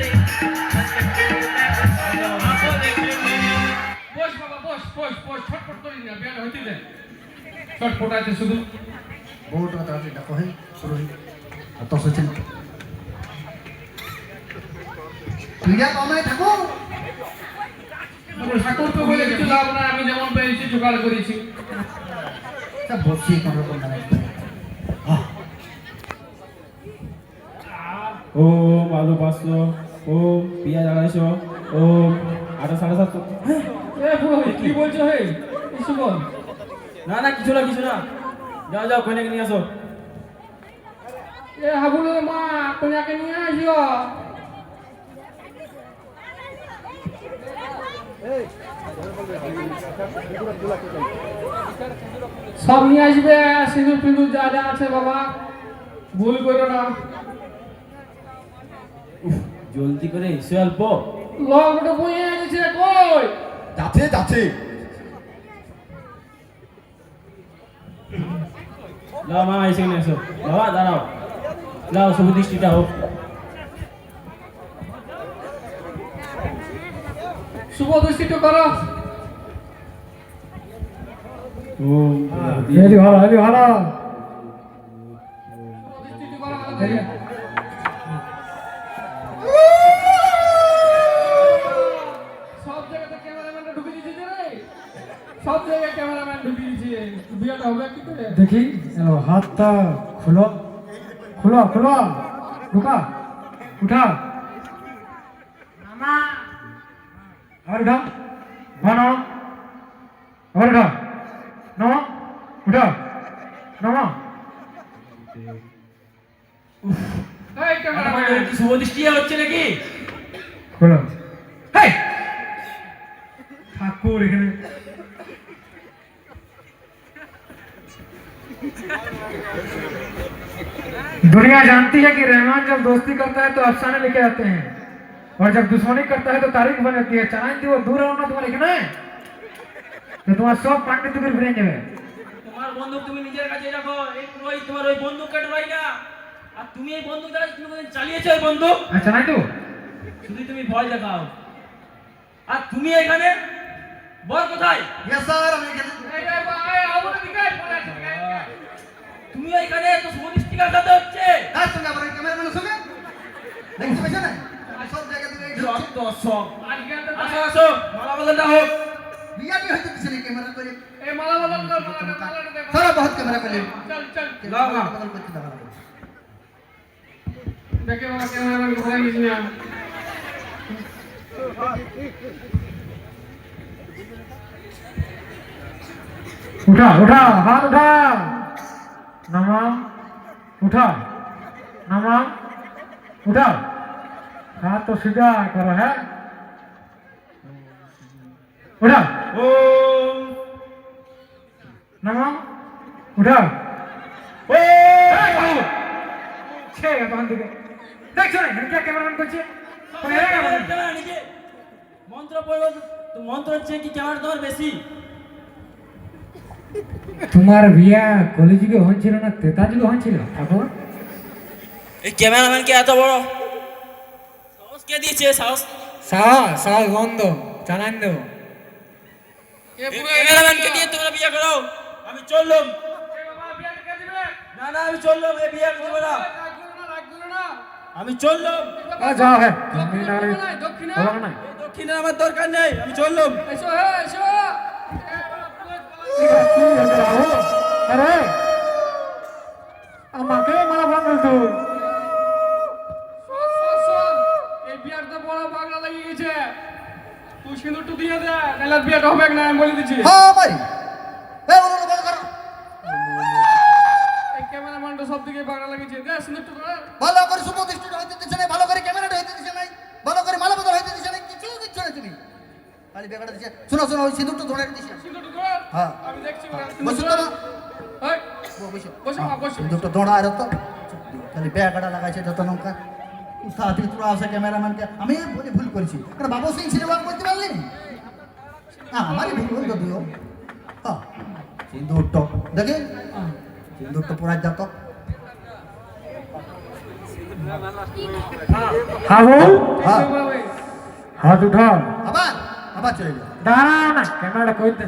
হাবল এসেছে। বস বাবা বস বস বস, ছটফট করিস না, বিয়াটা হইতে দে। ছটফট আছে শুধু। বহুত তাড়াতাড়ি ডাকো হে পুরোহিত আর তো সচ্ছি তুই যা কমে থাকো ঠাকুর তো বলে কিছু লাভ না, আমি যেমন পেয়েছি জোগাড় করেছি। সব বসছি কোনো রকম মানে ওম আলু 500, ওম পেঁয়াজ 250, ওম আটা 750। এ পুরোহিত কি বলছো হে? কিছু বল। না না কিছু না যাও যাও কইনাকে নিয়ে আসো। এ হাবুলের মা কন্যাকে নিয়ে আসিও। সব নিয়ে আসবে, সিঁদুর ফিঁদুর যা যা আছে বাবা, ভুল করো না। জলদি করে এসে অল্প। লগটা বইয়ে এনেছে কই? যাচ্ছে লাও মা এসে নিয়ে এসো। বাবা দাঁড়াও, লাও শুভ দৃষ্টিটা হোক। শুভ দৃষ্টিটা করো। ওম হেলি ভালো শুভ দৃষ্টিটা করো আমাদের। সব জায়গাতে ক্যামেরাম্যানটা ঢুকে দিয়েছে রে, সব জায়গায় ক্যামেরাম্যান ঢুকে দিয়েছে। বিয়েটা হবে কি করে? দেখি হাতটা খুলো খুলো খুলো, ঢুকা উঠা আবার উঠা, নামো আবার উঠা, নামো উঠা, নামো। এই ক্যামেরাম্যান, শুভ দৃষ্টি হচ্ছে নাকি? খোলো। হেই! ঠাকুর এখানে दुनिया जानती है कि रहमान जब दोस्ती करता है तो अफसाने लेके आते हैं और जब दुश्मनी करता है तो तारीख बनाती है। चालान दी वो दूर रहो ना तुम्हारे এখানে তো তোমার সব পান্ডে তুমি ফিরে যাবে। তোমার বন্দুক তুমি নিজের কাছে রাখো। এই ওই তোমার ওই বন্দুক কেটে রই না। আর তুমি এই বন্দুক দ্বারা তুমি কোনদিন চালিয়েছো এই বন্দুক? আচ্ছা নাই তো শুধু তুমি ভয় দেখাও। আর তুমি এখানে বল কোথায়? ইয়েস স্যার, আমি এখানে। তুমি এখানে তো সুনিষ্টি কাটাতে হচ্ছে। তার সঙ্গে আমার ক্যামেরাম্যানের সঙ্গে দেখতে পাচ্ছ না? সব জায়গা থেকে এই রক্ত সব। আসো আসো, মালা বদলটা হোক। বিয়াটি হইতে কিছু নেই ক্যামেরা করে। এই মালা বদল কর, মালা দে। সারা বহুত ক্যামেরা করে। চল চল লাও না। বদল করতে দাও। দেখে বাবা ক্যামেরাম্যান কোথায় গেছিস না? उठा उठा हाथ उठा नमा उठा नमा उठा हाथ तो सीधा करो है उठा ওম नमा उठा छे तहन दिके देख सुन क्या कैमरामैन করছে কোন এলাকা নিজে মন্ত্র পড়ো। তো মন্ত্র হচ্ছে কি ক্যামেরা তোমার বেশি? তোমার বিয়া কলেজে হচ্ছিল না তেতাজুগে হচ্ছিল ঠাকুর এই ক্যামেরাম্যানকে এত বড় সাহস কে দিয়েছে? সাহস সাহস বন্ধ চালান দেবো ক্যামেরাম্যানকে দিয়ে তোমরা বিয়ে করো। আমি চললাম। না না, আমি চললাম। এই বিয়ে করবো না, আমি চললাম। যাও হ্যাঁ দক্ষিণে আমার দরকার নেই, আমি চললাম। এসো হে এসো। আরে আমাকে মারা ভাঙল তো এই বিয়ারটা বড় পাগলা লাগি গেছে। তুই সিঁদুরটা দিয়ে দে, নাহলে বিয়াটা হবে না, আমি বলে দিচ্ছি। হ্যাঁ ভাই, এই বলো বন্ধ করো। এই ক্যামেরাম্যানটা সব দিকে পাগলা লাগিয়েছে। দে সিঁদুরটা দে। ভালো করে সুপ্রতিষ্ঠিত হইতে দিছে না, ভালো করে ক্যামেরাটা হইতে দিছে না, ভালো করে মালা বদল হইতে দিছে না, কিছু দিচ্ছ না তুমি। খালি বেকাটা দিছে। শোনো শোনো, ওই সিঁদুরটা ধরে দিছে। সিঁদুরটা ধর। হ্যাঁ আমি দেখছি। বসো তো না। এই বসো বসো বসো। সিঁদুরটা ধরা আর তো খালি বেকাটা লাগাইছে যত নৌকা। উঠা হাতি তোরা আছে ক্যামেরাম্যানকে। আমি বলে ভুল করেছি, কারণ বাবু সিং সিনেমা করতে পারলি না, আমারই ভুল হইল তুইও। হ্যাঁ সিঁদুরটা দেখে সিঁদুরটা পড়া যত। হাবু হ্যাঁ হাত উঠা আবার আবার চলে যাও। দাঁড়া না ক্যামেরাটা কই দে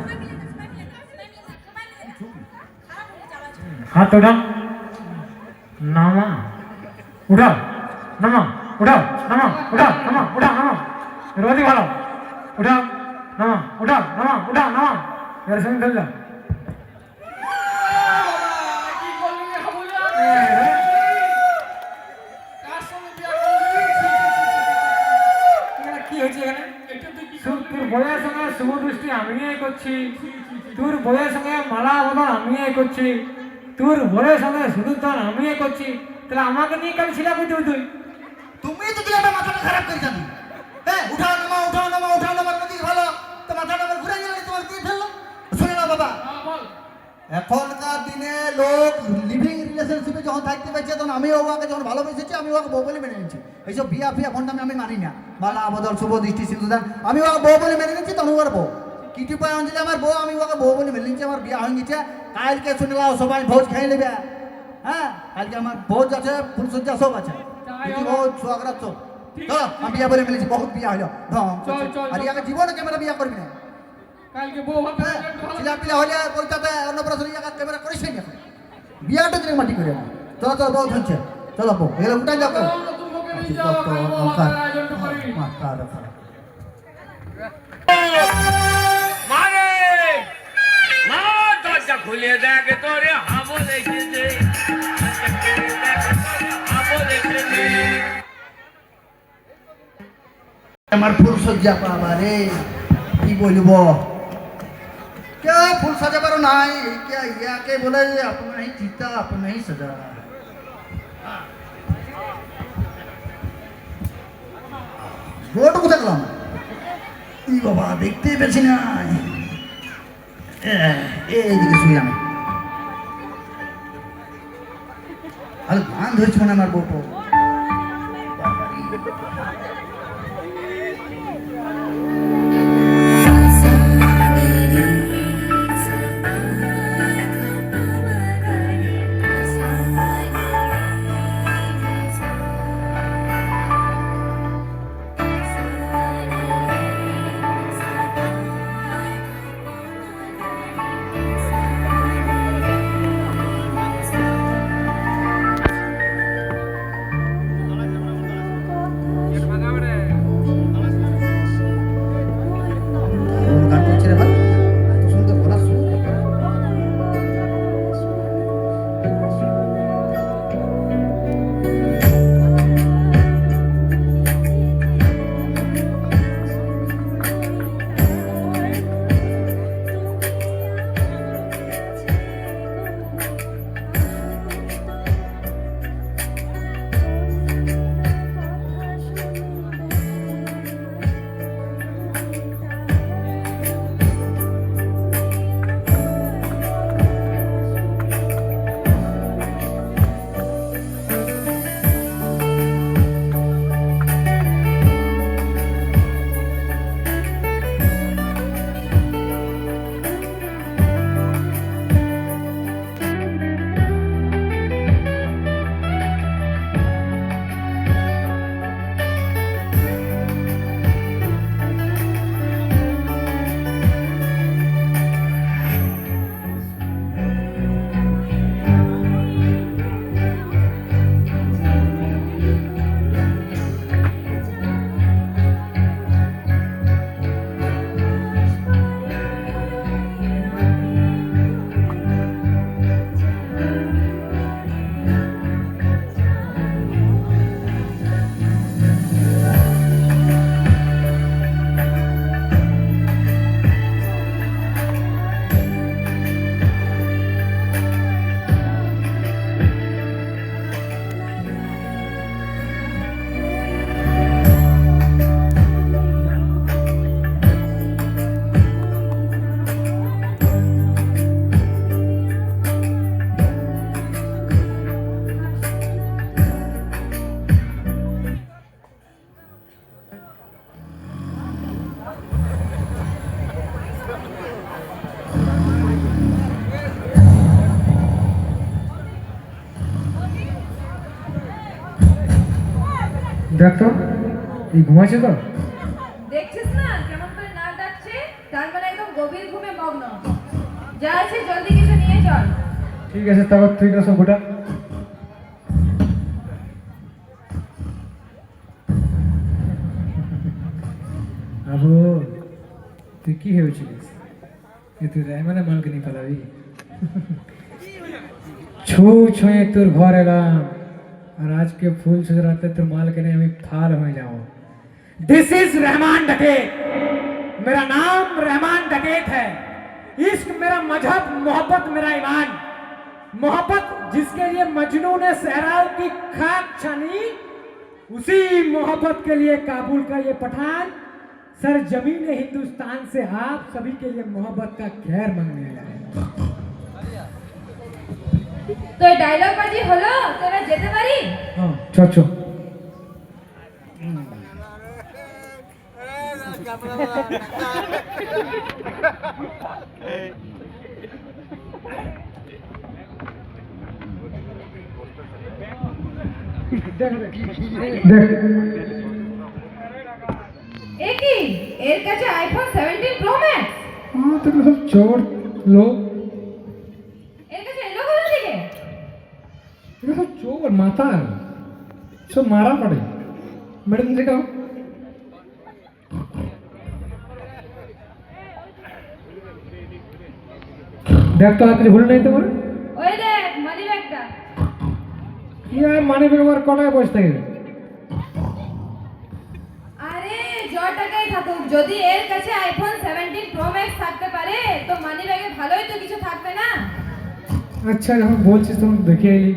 हाथ उठा नामा उठा नामा उठा नामा उठा नामा उठा नामा रोदी वाला उठा नामा उठा नामा उठा नामा यार संग चल जा কি করলি রে হাবুলা? কার সঙ্গে বিয়া করলি? এখানে কি হচ্ছে এখানে এটা তুই কি তোর বয়ের সঙ্গে শুভ দৃষ্টি আমিই করছি তোর বয়ের সঙ্গে মালা বদল আমিই করছি তোর বয়ের সঙ্গে শুধুর দান আমিই করছি তাহলে আমাকে নিয়ে কাল ছিলা কইতে তুই তুমি তো দিলে মাথাটা খারাপ করে যাবি। হ্যাঁ উঠা নামা উঠা নামা উঠা নামার নদী ভালো, তো মাথাটা আমার ঘুরে গেলে তোমার দিয়ে ফেললো। শুনে না বাবা, হ্যাঁ বল। এখনকার দিনে লোক লিভিং রিলেশনশিপে যখন থাকতে পারছে তখন আমি ওকে যখন ভালোবেসেছি আমি ওকে বউ বলে মেনে নিচ্ছি। এইসব বিয়া ফিয়া ভণ্ডামি আমি মানি না। মালা বদল শুভ দৃষ্টি সিন্ধুদান আমি ওকে বউ বলে মেনে নিচ্ছি, তখন ওর বউ কিটি পায় অঞ্জলি আমার বউ, আমি ওকে বউ বলে মেনে নিচ্ছি। আমার বিয়া হয়ে গেছে, কালকে শুনলাম সবাই ভোজ খেয়ে নেবে। হ্যাঁ কালকে আমার ভোজ আছে, ফুলসজ্জা সব আছে, ভোজ সোয়াগরা সব। চলো আমি বিয়া বলে মেলেছি, বহুত বিয়া হইলো আর ইয়াকে জীবনে ক্যামেরা বিয়া করবি না। কালকে বউ হবে হ্যাঁ ছিলা পিলা হলে বলতে অন্নপ্রাশন ইয়াকে ক্যামেরা করিস না, বিয়াটা দিলে মাটি করে না। চলো চলো বউ ধরছে, চলো বউ এগুলো উঠাই যাও। নতুন বউকে নিয়ে যাও, কাল বউ হবে আয়োজনটা করি। মারে মা দরজা খুলে দেখ তোরে হাবো দেখেছে। আমার ফুল সজ্জা পাবা রে, কি বলব क्या फूल सजा पर नहीं क्या या के बोले अपना ही जीता अपना ही सजा। গোটা কোথায় গেলাম? ই বাবা, দেখতেই পেয়েছি না। এইদিকে শুয়ে আমি। আরে গান ধরেছি মানে আমার বউটো। গান করছে রে ভাই, এত সুন্দর গলা শুনতে পারে। দেখ তো, এই ঘুমাইছে তো? দেখছিস না কেমন করে নাক ডাকছে? তার মানে একদম গভীর ঘুমে মগ্ন। যা আছে জলদি কিছু নিয়ে চল। ঠিক আছে, তারপর তুই তো সব গোটা। আবু, তুই কি ভেবেছিলিস যে তুই রেহমানের মালকে নিয়ে পালাবি? ছুঁয়ে তোর ঘর এলাম, আর আজকে ফুল সুজরাতে তোর মালকে নিয়ে আমি ফাল হয়ে যাবো। दिस इज रहमान डकैत, मेरा नाम रहमान डकैत है। इश्क मेरा मजहब, मोहब्बत मेरा ईमान। मोहब्बत जिसके लिए मजनू ने सहराओं की खाक छानी, उसी मोहब्बत के लिए काबुल का ये पठान सर जमीन हिंदुस्तान से आप सभी के लिए मोहब्बत का खैर मांगने आया है। তো ডায়লগ বাজি হলো, তোরা যেতে পারি? हाँ, चो चो। এ কি, এর কাছে আইফোন 17 প্রো ম্যাক্স? हाँ तो सब चोर लोग, এর কাছে এলো কোথা থেকে? ये सब चोर माता सब मारा पड़े। मैडम दिखाओ। देख तो आप भूल नहीं तुम्हारे ওই দেখ মানি ব্যাগটা। यार माने बेकार कोटाয় বসে থাকে। আরে জ টাকাই থাকুক, যদি এর কাছে আইফোন 17 প্রো ম্যাক্স থাকতে পারে তো মানি ব্যাগে ভালোই তো কিছু থাকবে না? अच्छा যখন বলছিস তখন দেখে এলি।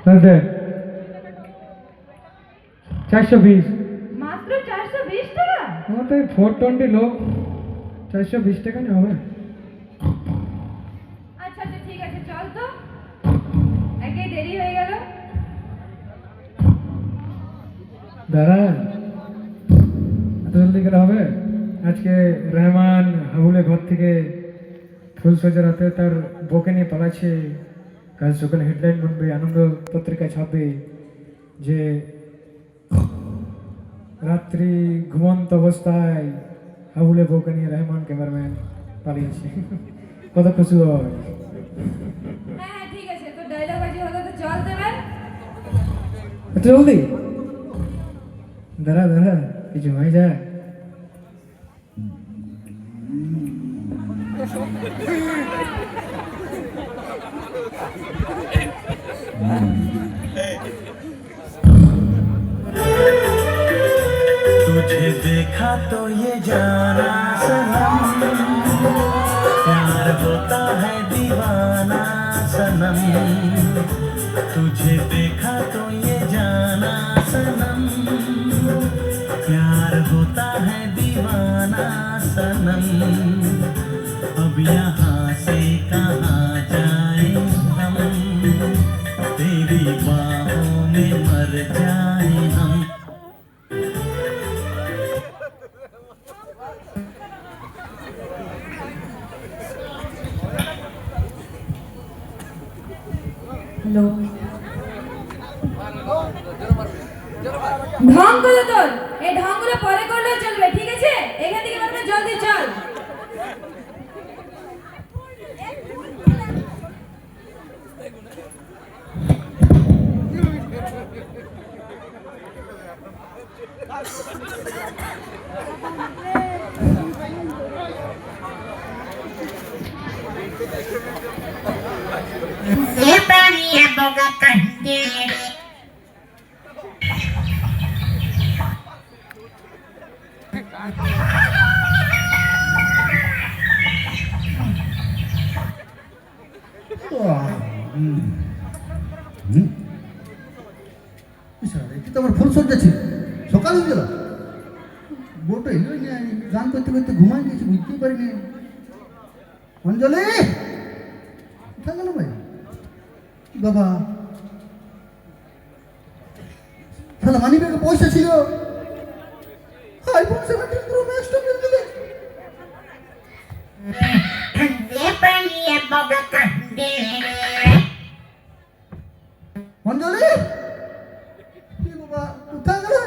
তাহলে 420 মাত্র 420 টাকা? আমার তো 420 লোক, 420 টাকা নিয়ে হবে। আচ্ছা আচ্ছা ঠিক আছে, চল তো, একে দেরি হয়ে গেল। দাঁড়ান, এত জলদি করে হবে? আজকে রহমান হাবুলের ঘর থেকে ফুল সজাতে তার বউকে নিয়ে পালাচ্ছে। কাল সকালে হেডলাইন বনবে, আনন্দ পত্রিকায় ছাপবে যে রাত্রি ঘুমন্ত অবস্থায় হাবুলের বউকে নিয়ে রহমান ক্যামেরাম্যান পালিয়েছে। কত খুশি হয়। হ্যাঁ ঠিক আছে, তো ডায়লগ বাজি হলো, তো চল তো এবার। এত জলদি? দাঁড়া দাঁড়া, কিছু হয়ে যায়। तुझे देखा तो ये जाना सनम, प्यार होता है दीवाना सनम। तुझे देखा तो ये जाना सनम, प्यार होता है दीवाना सनम। अब यहाँ से कहाँ जाए हम, तेरी बाहों में मर जाए हम। ঢং করো তোর, এই ঢংগুলো পরে করলেও চলবে, ঠিক আছে? এখান থেকে মানে জলদি চল। এটা তো আমার ফুল সজ্জা ছিল, সকাল হয়ে গেল, বউটা এলো না, গান করতে করতে ঘুমাই গেছি, বুঝতেই পারিনি। অঞ্জলি কোথায় গেল ভাই? বাবা তাহলে মানি ব্যাগে পয়সা ছিল, আইফোন 17 প্রো ম্যাক্সটা কিনে দিলে। অঞ্জলি কি বাবা কোথায় গেল?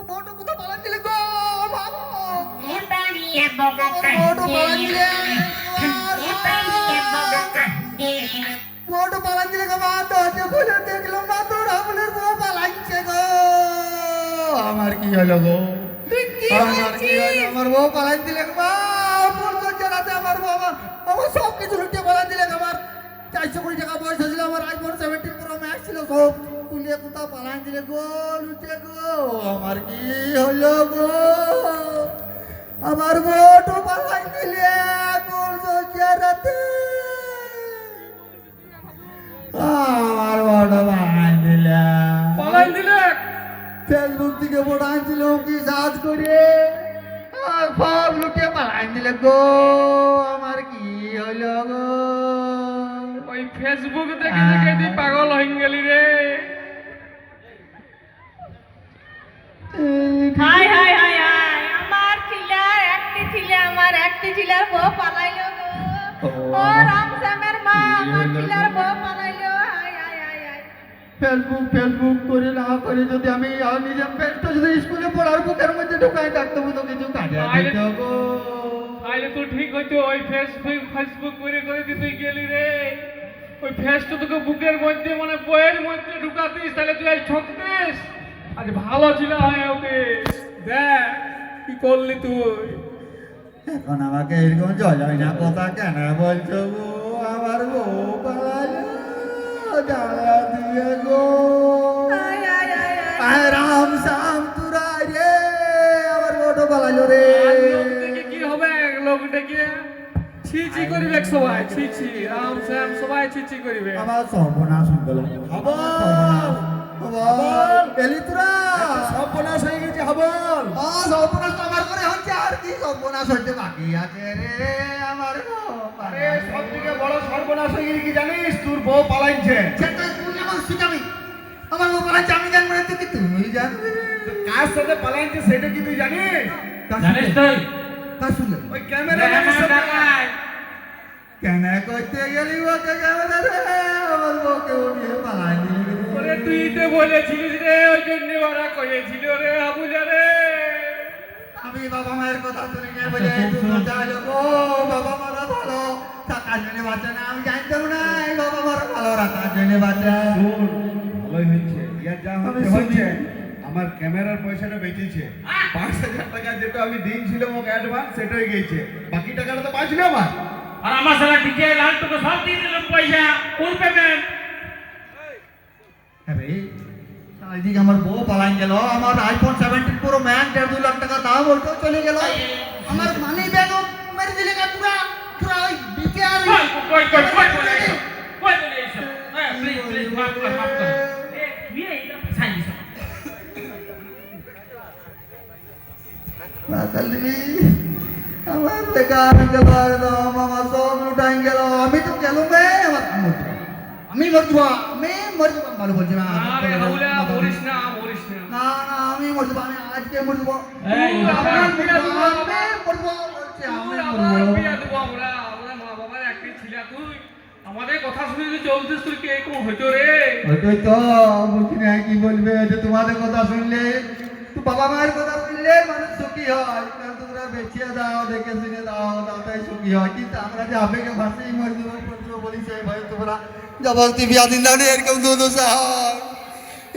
বউটা কোথায় পালান দিলে গো? বউটা পালান দিলে, বউটা পালান দিলে গো মা, দরজা খুলে দেখলো মা তোর আমলের বউ পালাচ্ছে গো। আমার কি হলো গো? আমার কি হলো? আমার বউ পালান দিলে গো মা, ফুল সজ্জাতে আমার বউ আমার সব কিছু লুটে পালান দিলে গো। আমার 400 কোটি টাকা পয়সা ছিল, আমার আইফোন 17 প্রো ম্যাক্স ছিল, সব কুলিয়ে কোথা পালান দিলে গো, লুটে গো। আমার কি হলো গো? আমার বউটা পালান দিলে ফুল সজ্জাতে, আমার বউটা পালান দিলে। পালাই দিলে ফেসবুক থেকে ফটো আনছিল কি সার্চ করে, সব লুটে পালান দিলে গো। আমার কি হলো গো? ওই ফেসবুক দেখে দেখে তুই পাগল হয়ে গেলি রে। হাই হাই হাই হাই, আমার ছিলার একটি ছিল, আমার একটি ছিলার বউ পালাইলো গো। ও রামশ্যামের মা, আমার ছিলার বউ পালাইলো। Hi hi hi hi. Facebook করে না করে যদি আমি নিজের পেটটা যদি স্কুলে পড়ার বুকের মধ্যে ঢুকাই থাকতো তো কিছু কাজে দিত গো। তাইলে তো ঠিক হইতো, ওই ফেসবুক করে করে তুই গেলি রে। ওই ফেসটা তোকে বুকের মধ্যে মানে বইয়ের মধ্যে ঢুকাতিস, তাহলে তুই আজ ঠকতিস। আজ ভালো ছিল হয় ওকে, দেখ কি করলি তুই। এখন আমাকে এরকম জয় না কথা কেন বলছো গো? আমার বউ পালালো জানলা দিয়ে গো। আয় রাম শ্যাম তুরা রে, আমার বউটা পালালো রে। কি হবে লোক ডেকে ছি ছি করিবে সবাই, ছি ছি রাম শ্যাম সবাই ছি ছি করিবে। আমার সর্বনাশ হয়ে গেল। সর্বনাশ হয়ে গেছে হাবল। সর্বনাশ তো আমার করে হচ্ছে, আর কি সর্বনাশ হচ্ছে বাকি আছে রে আমার বউ। আরে সব থেকে বড় সর্বনাশ হয়ে গেছে কি জানিস? তোর বউ পালাইছে। সেটা তুই যেমন শিখাবি, আমার বউ পালাইছে আমি জানবো না, তুই তুই জানবি? কার সাথে পালাইছে সেটা কি তুই জানিস? জানিস তুই? কার শুনলে? ওই ক্যামেরা কেন করতে গেলি ওকে ক্যামেরা রে? আমার বউকে উড়িয়ে পালাইনি। ওরে তুই তো বলেছিলিস রে, ওই জন্য ওরা কয়েছিল রে হাবুলা রে। আমি বাবা মায়ের কথা শুনে নিয়ে বলে তুই চাইলো গো বাবা মারা ভালো টাকার জন্য বাঁচে না। আমি জানতাম না এই বাবা মারা ভালো টাকার জন্য বাঁচে। ভালোই হচ্ছে, ইয়ার যা হচ্ছে আমার ক্যামেরার পয়সাটা বেঁচেছে। 5,000 টাকা যেটা আমি দিয়েছিলাম ওকে অ্যাডভান্স সেটাই গেছে, বাকি টাকাটা তো বাঁচলো আমার। আর আমার সারা দিকে লাল তোকে সব দিয়ে দিলাম পয়সা, কোন পেমেন্ট? আরে এইদিকে আমার বউ পালাইন গেল, আমার আইফোন 17 প্রো ম্যাক্স 1.5 লাখ টাকা দাম ওটাও চলে গেল, আমার মানি ব্যাগও মেরে দিলে না পুরা পুরা ওই বিকে। আর কই বলে এইসব? হ্যাঁ প্লিজ মাফ কর। এ তুই এইটা সাইন দিছ। না কালবি আমার বেকার গেল একদম, আমার সব লুটাই গেল। আমি তো গেল রে, আমি মরবো, আমি মরবো। ভালো বলছি না আরে হাবুলা মরিস না, মরিস না। না না আমি মরবো, আমি আজকে মরবো। এই আমার বিয়া দেবো, মরবো বলছি আমি আমার মরবো। বিয়া দেবো আমরা মা বাবার একটি ছিলা তুই। আমাদের কথা শুনে তুই চলছিস, তুই কে কোন হইতো রে? ওইটাই তো বলছি না, কি বলবে যে তোমাদের কথা শুনলে, তো বাবা মায়ের কথা শুনলে মানুষ সুখী হয়। কারণ তোমরা বেঁচিয়ে দাও, দেখে শুনে দাও, তাই সুখী হয়। কিন্তু আমরা যে আবেগে ভাসেই মরবো বলি সেই ভাই তোমরা জবরদস্তি বিয়া দিন দাও এরকম দুর্দশা হয়।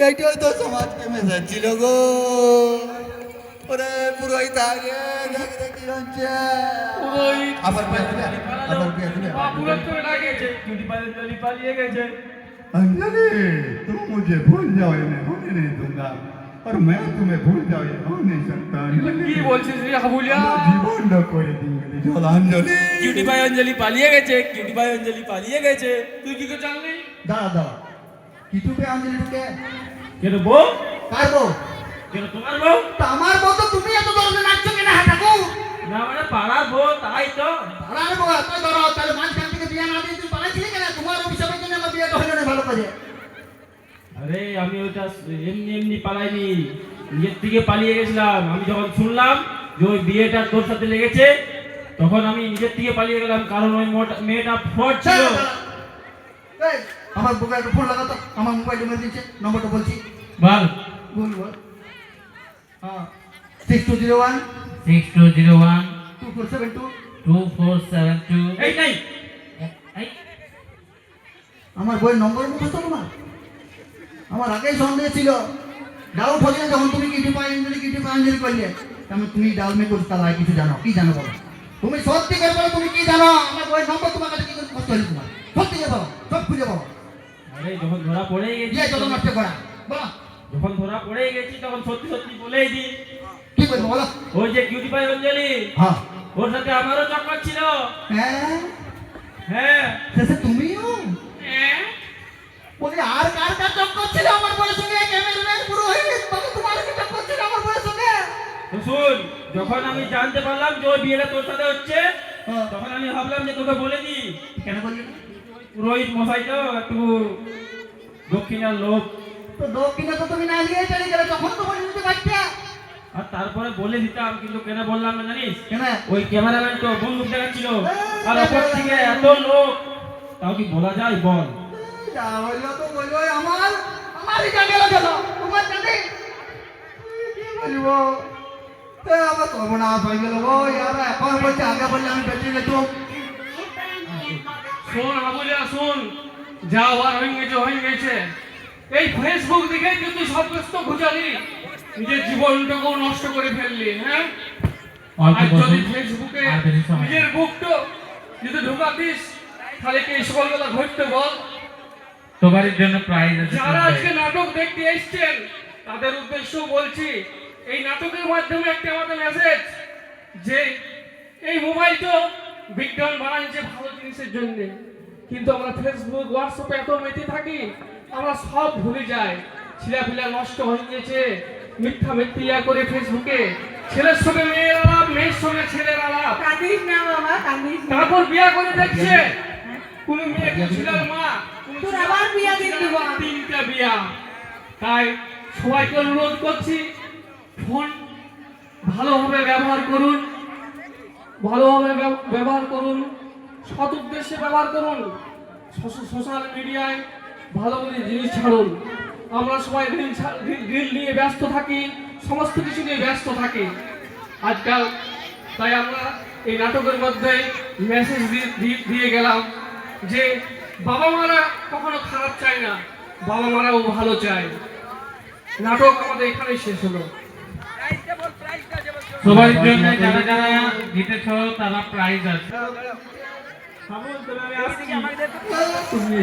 এইটাই তো সমাজকে মেসেজ ছিল গো। ওরে পুরোহিত আগে দেখ দেখি হচ্ছে পুরোহিত আবার বিয়া দিবে, আবার বিয়া দিবে। পুরোহিত করে ডাকেছে, কিউটি পালিয়ে গেছে। अंजलि तुम मुझे भूल जाओ ये मैं होने नहीं दूंगा, और मैं तुम्हें भूल जाओ ये हो नहीं सकता। কি বলছিস রে হাবুলিয়া? জীবন না করে দিঙ্গলি চল अंजलि। কিউটি ভাই অঞ্জলি পালিয়ে গেছে, কিউটি ভাই অঞ্জলি পালিয়ে গেছে। তুই কি করে জানলি? দাঁড়া দাঁড়া, কিছু পে আঞ্জলি ঢুকে কেন বউ? কার বউ? কেন তোমার বউ? তা আমার বউ তো তুমি এত দরজে নাচছো কেন? হ্যাঁ ঠাকুর না মানে পাড়ার বউ, তাই তো। পাড়ার বউ এত ধরো, তাহলে মাঝখান থেকে বিয়া না দিয়ে তুমি পালাইছিলে কেন? তোমার অভিশাপের জন্য আমার বিয়েটা হলো না ভালো করে। আরে আমি ওটা এমনি এমনি পালাইনি, নিজের থেকে পালিয়ে গেছিলাম। আমি যখন শুনলাম যে ওই বিয়েটা তোর সাথে লেগেছে, তখন আমি নিজের থেকে পালিয়ে গেলাম, কারণ ওই মেয়েটা ফ্রড ছিল। এই, আমার বুকে একটু ফোন লাগাতো, আমার মোবাইল মেরে দিচ্ছে, নম্বরটা বলছি বল। বল বল। হ্যাঁ 6201 6201 2472। 2472। এই নাই এই আমার বইয়ের নম্বর মুখস্থ তোমার? আমার আগেই সন্দেহ ছিল, ডাউট হচ্ছে যখন তুমি কিটি পাঞ্জলি করলে। তেমন তুমি ডাল মে করতে তাহলে কিছু জানো, কি জানো বলো? তুমি সত্যি করে বলো তুমি কি জানো? আমার বইয়ের নম্বর তোমার কাছে কি করে কষ্ট হয়েছে তোমার? সত্যি করে বলো, সব খুঁজে বলো। আরে যখন ধরা পড়ে গেছি, ইয়ে যত নষ্ট করা বলো, যখন ধরা পড়ে গেছি তখন সত্যি সত্যি বলেই দি। কি বলবো বলো? ওই যে কিউটি ভাই অঞ্জলি, হ্যাঁ ওর সাথে আমারও চক্কর ছিল। হ্যাঁ হ্যাঁ শেষে তুমিও হ্যাঁ। বলি আর কার কার চক্কর ছিল আমার বইয়ের সঙ্গে? ক্যামেরাম্যান পুরোহিত বাবা তোমার কি চক্কর ছিল আমার বইয়ের সঙ্গে? তো শুন, যখন আমি জানতে পারলাম যে ওই বিয়েটা তোর সাথে হচ্ছে, হ্যাঁ। তখন আমি ভাবলাম যে তোকে বলে দি। কেন বললি? পুরোহিত মশাই তো একটু দক্ষিণার লোক, তো দক্ষিণে তো তুমি না নিয়ে চলে গেলে, তখন তো বলে দিতে পারতে। আর তারপরে বলে দিতাম, কিন্তু কেন বললাম না জানিস? কেন? ওই ক্যামেরাম্যান তো বন্দুক দেখাচ্ছিল, আর ওপর থেকে এত লোক, তাও কি বলা যায় বল? যা বললো তো বললো, আমারই জানে গেল, তোমার জানে কি বলবো? আমার সর্বনাশ হয়ে গেল গো। ইয়ারা এখন বলছে আগে বললে আমি বেঁচে যেতাম। শোন হাবুলিয়া শোন, যা হওয়ার হয়ে গেছে। এই ফেসবুক দেখে তুই সব কিছু ঘুচালি, নিজের জীবনটাকেও নষ্ট করে ফেললি। হ্যাঁ অল্প আর যদি বছর ফেসবুকে আর বেশি সময় নিজের বুকটো যদি ঢোকা দিস তাহলে কি সকালবেলা ঘটতে বল? তোমার জন্য প্রাইজ আছে যারা আজকে নাটক দেখতে এসেছেন তাদের উদ্দেশ্য বলছি, এই নাটকের মাধ্যমে একটা আমাদের মেসেজ যে এই মোবাইলটা বিজ্ঞান বানাইছে ভালো জিনিসের জন্য, কিন্তু আমরা ফেসবুক হোয়াটসঅ্যাপে এত মেতে থাকি আমরা সব ভুলে যাই। ছেলেপিলা নষ্ট হয়ে গিয়েছে মিথ্যা মিথ্যা করে ফেসবুকে, ছেলের সঙ্গে মেয়ের আলাপ, মেয়ের সঙ্গে ছেলের আলাপ, কাঁদিস না বাবা, কাঁদিস না। তারপর বিয়া করে দেখছে কোন মেয়ে ছেলের মা, তোর আবার বিয়া দিয়ে দিব। 3টা বিয়া। তাই সবাইকে অনুরোধ করছি, ফোন ভালোভাবে ব্যবহার করুন, ভালোভাবে ব্যবহার করুন, সৎ উদ্দেশ্যে ব্যবহার করুন, সোশ্যাল মিডিয়ায় ভালো করে জিনিস ছাড়ুন। আমরা সবাই রিল নিয়ে ব্যস্ত থাকি, সমস্ত কিছু নিয়ে ব্যস্ত থাকি আজকাল। তাই আমরা এই নাটকের মধ্যে মেসেজ দিয়ে গেলাম যে বাবা মারা কখনো খারাপ চায় না, বাবা মারাও ভালো চায়। নাটক আমাদের এখানেই শেষ হলো। সবার জন্য যারা যারা জিতেছ তারা প্রাইজ আছে। তুমি